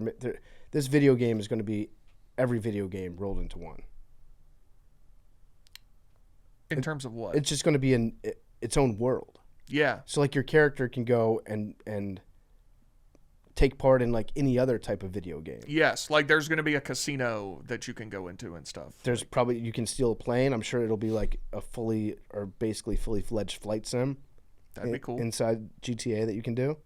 this video game is going to be every video game rolled into one. In terms of what? It's just going to be in its own world. Yeah. So like your character can go and take part in like any other type of video game. Yes, like there's going to be a casino that you can go into and stuff. There's probably you can steal a plane. I'm sure it'll be like a basically fully fledged flight sim. That'd be cool. Inside GTA that you can do.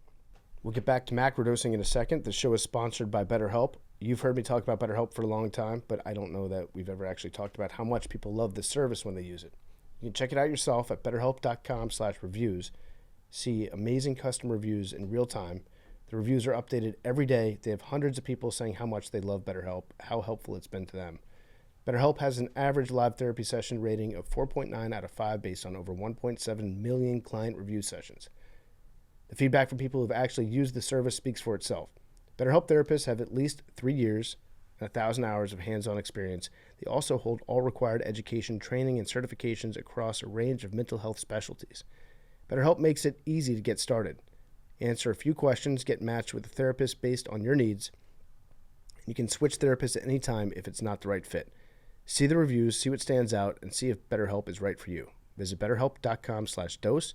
We'll get back to macrodosing in a second. The show is sponsored by BetterHelp. You've heard me talk about BetterHelp for a long time, but I don't know that we've ever actually talked about how much people love this service when they use it. You can check it out yourself at betterhelp.com/reviews. See amazing customer reviews in real time. The reviews are updated every day. They have hundreds of people saying how much they love BetterHelp, how helpful it's been to them. BetterHelp has an average live therapy session rating of 4.9 out of 5 based on over 1.7 million client review sessions. The feedback from people who have actually used the service speaks for itself. BetterHelp therapists have at least 3 years and 1,000 hours of hands-on experience. They also hold all required education, training, and certifications across a range of mental health specialties. BetterHelp makes it easy to get started. Answer a few questions, get matched with a therapist based on your needs. You can switch therapists at any time if it's not the right fit. See the reviews, see what stands out, and see if BetterHelp is right for you. Visit betterhelp.com/dose.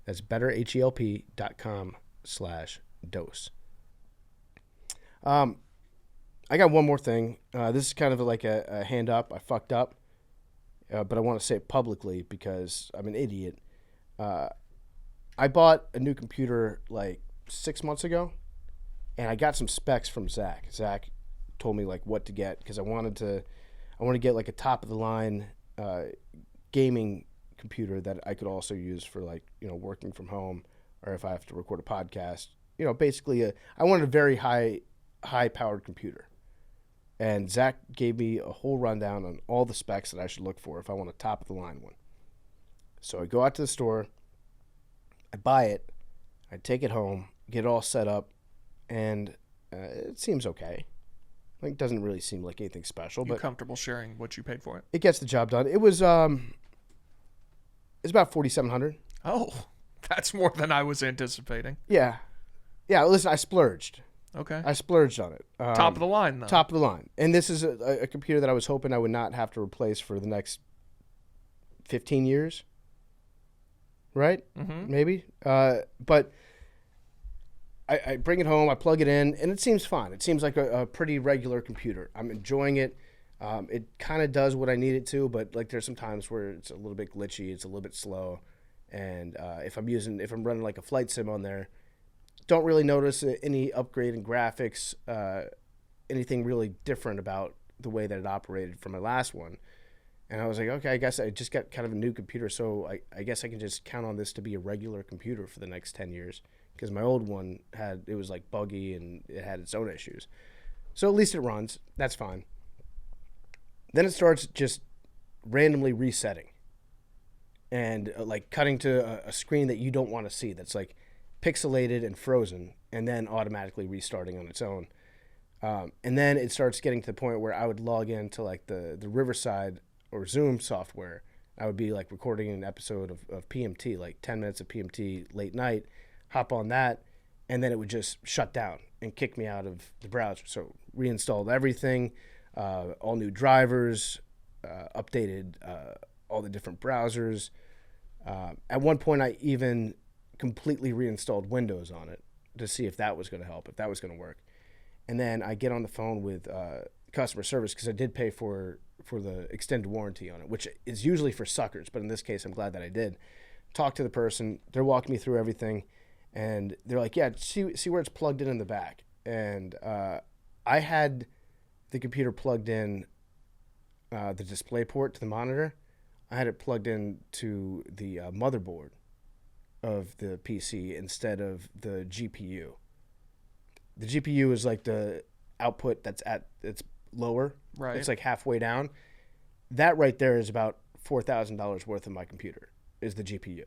That's betterhelp.com/dose. I got one more thing. This is kind of like a hand up. I fucked up, but I want to say it publicly because I'm an idiot. I bought a new computer like 6 months ago, and I got some specs from Zach. Zach told me like what to get because I want to get like a top of the line gaming computer that I could also use for like working from home or if I have to record a podcast. Basically I wanted a very high powered computer. And Zach gave me a whole rundown on all the specs that I should look for if I want a top of the line one. So I go out to the store, I buy it, I take it home, get it all set up, and it seems okay. Like, it doesn't really seem like anything special. You but comfortable sharing what you paid for it? It gets the job done. It was it's about $4,700. Oh, that's more than I was anticipating. Yeah. Listen, I splurged. Okay. I splurged on it. Top of the line, though. Top of the line. And this is a computer that I was hoping I would not have to replace for the next 15 years. Right? Mm-hmm. Maybe. But I bring it home, I plug it in, and it seems fine. It seems like a pretty regular computer. I'm enjoying it. It kind of does what I need it to, but like there's some times where it's a little bit glitchy, it's a little bit slow. And if I'm running like a flight sim on there, don't really notice any upgrade in graphics, anything really different about the way that it operated from my last one. And I was like, okay, I guess I just got kind of a new computer, so I guess I can just count on this to be a regular computer for the next 10 years. Because my old one it was like buggy and it had its own issues. So at least it runs. That's fine. Then it starts just randomly resetting. And like cutting to a screen that you don't want to see. That's like pixelated and frozen, and then automatically restarting on its own. And then it starts getting to the point where I would log into like the Riverside or Zoom software. I would be like recording an episode of PMT, like 10 minutes of PMT late night, hop on that, and then it would just shut down. and kicked me out of the browser. So reinstalled everything, all new drivers, updated all the different browsers. At one point, I even completely reinstalled Windows on it to see if that was going to help, if that was going to work. And then I get on the phone with customer service because I did pay for the extended warranty on it, which is usually for suckers. But in this case, I'm glad that I did. Talk to the person. They're walking me through everything. And they're like, yeah, see where it's plugged in the back. And I had the computer plugged in, the display port to the monitor. I had it plugged in to the motherboard of the PC instead of the GPU. The GPU is like the output it's lower. Right. It's like halfway down. That right there is about $4,000 worth of my computer, is the GPU.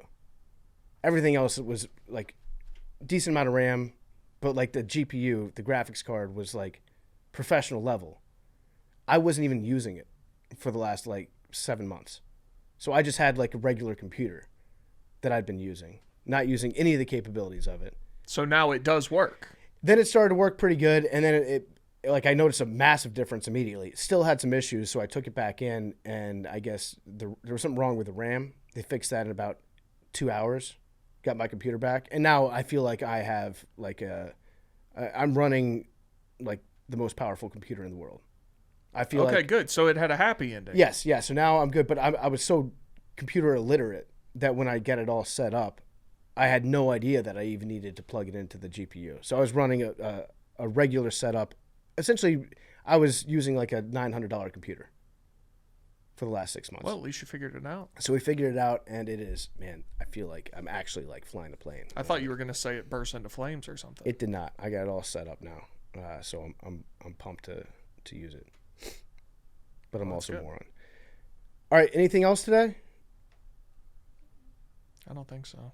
Everything else was like decent amount of RAM, but like the GPU, the graphics card, was like professional level. I wasn't even using it for the last like 7 months. So I just had like a regular computer that I'd been using, not using any of the capabilities of it. So now it does work. Then it started to work pretty good, and then it like I noticed a massive difference immediately. It still had some issues, so I took it back in, and I guess there was something wrong with the RAM. They fixed that in about 2 hours. Got my computer back, and now I feel like I have like I'm running like the most powerful computer in the world. I feel okay, like, good. So it had a happy ending. Yes. So now I'm good, but I was so computer illiterate that when I get it all set up, I had no idea that I even needed to plug it into the GPU. So I was running a regular setup. Essentially, I was using like a $900 computer for the last 6 months. Well, at least you figured it out. So we figured it out, and it is, man, I feel like I'm actually like flying a plane. I thought you were going to say it burst into flames or something. It did not. I got it all set up now, so I'm pumped to use it. But I'm also good. moron. All right, anything else today? I don't think so.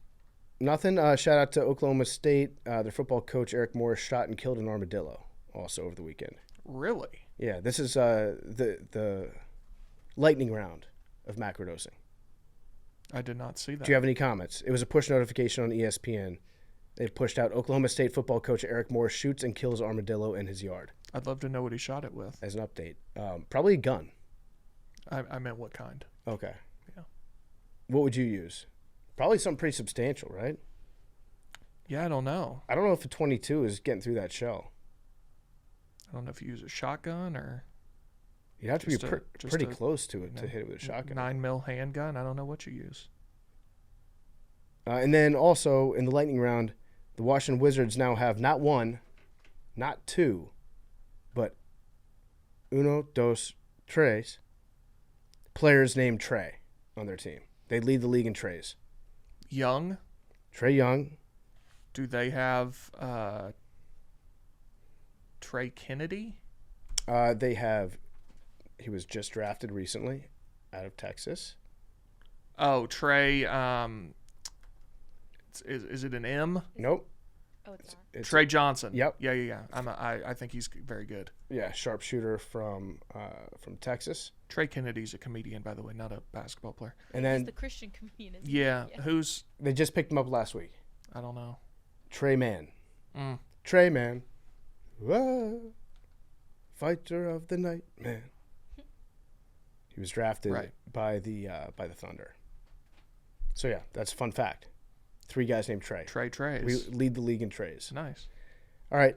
Nothing. Shout out to Oklahoma State. Their football coach Eric Morris shot and killed an armadillo also over the weekend. Really? Yeah, this is the lightning round of macrodosing. I did not see that. Do you have any comments? It was a push notification on ESPN. They pushed out Oklahoma State football coach Eric Morris shoots and kills armadillo in his yard. I'd love to know what he shot it with. As an update. Probably a gun. I meant what kind. Okay. Yeah. What would you use? Probably something pretty substantial, right? Yeah, I don't know. I don't know if a 22 is getting through that shell. I don't know if you use a shotgun or You'd have to be pretty a, close to it to hit it with a shotgun. 9mm handgun. I don't know what you use. And then also in the lightning round, the Washington Wizards now have not one, not two, but uno, dos, tres players named Trey on their team. They lead the league in trays. Young? Trey Young. Do they have Trey Kennedy? They have, he was just drafted recently out of Texas. Oh, Trey, is it an M? Nope. Oh, it's Trey Johnson. Yep. Yeah. I think he's very good. Yeah, sharpshooter from Texas. Trey Kennedy's a comedian, by the way, not a basketball player. And He's then the Christian comedian. Yeah, who's, they just picked him up last week. I don't know. Trey Man. Mm. Trey Man. Ah, fighter of the night, man. He was drafted by the Thunder. So yeah, that's a fun fact. 3 guys named Trey. Trays. We lead the league in trays. Nice. All right.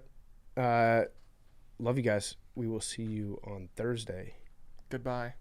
Love you guys. We will see you on Thursday. Goodbye.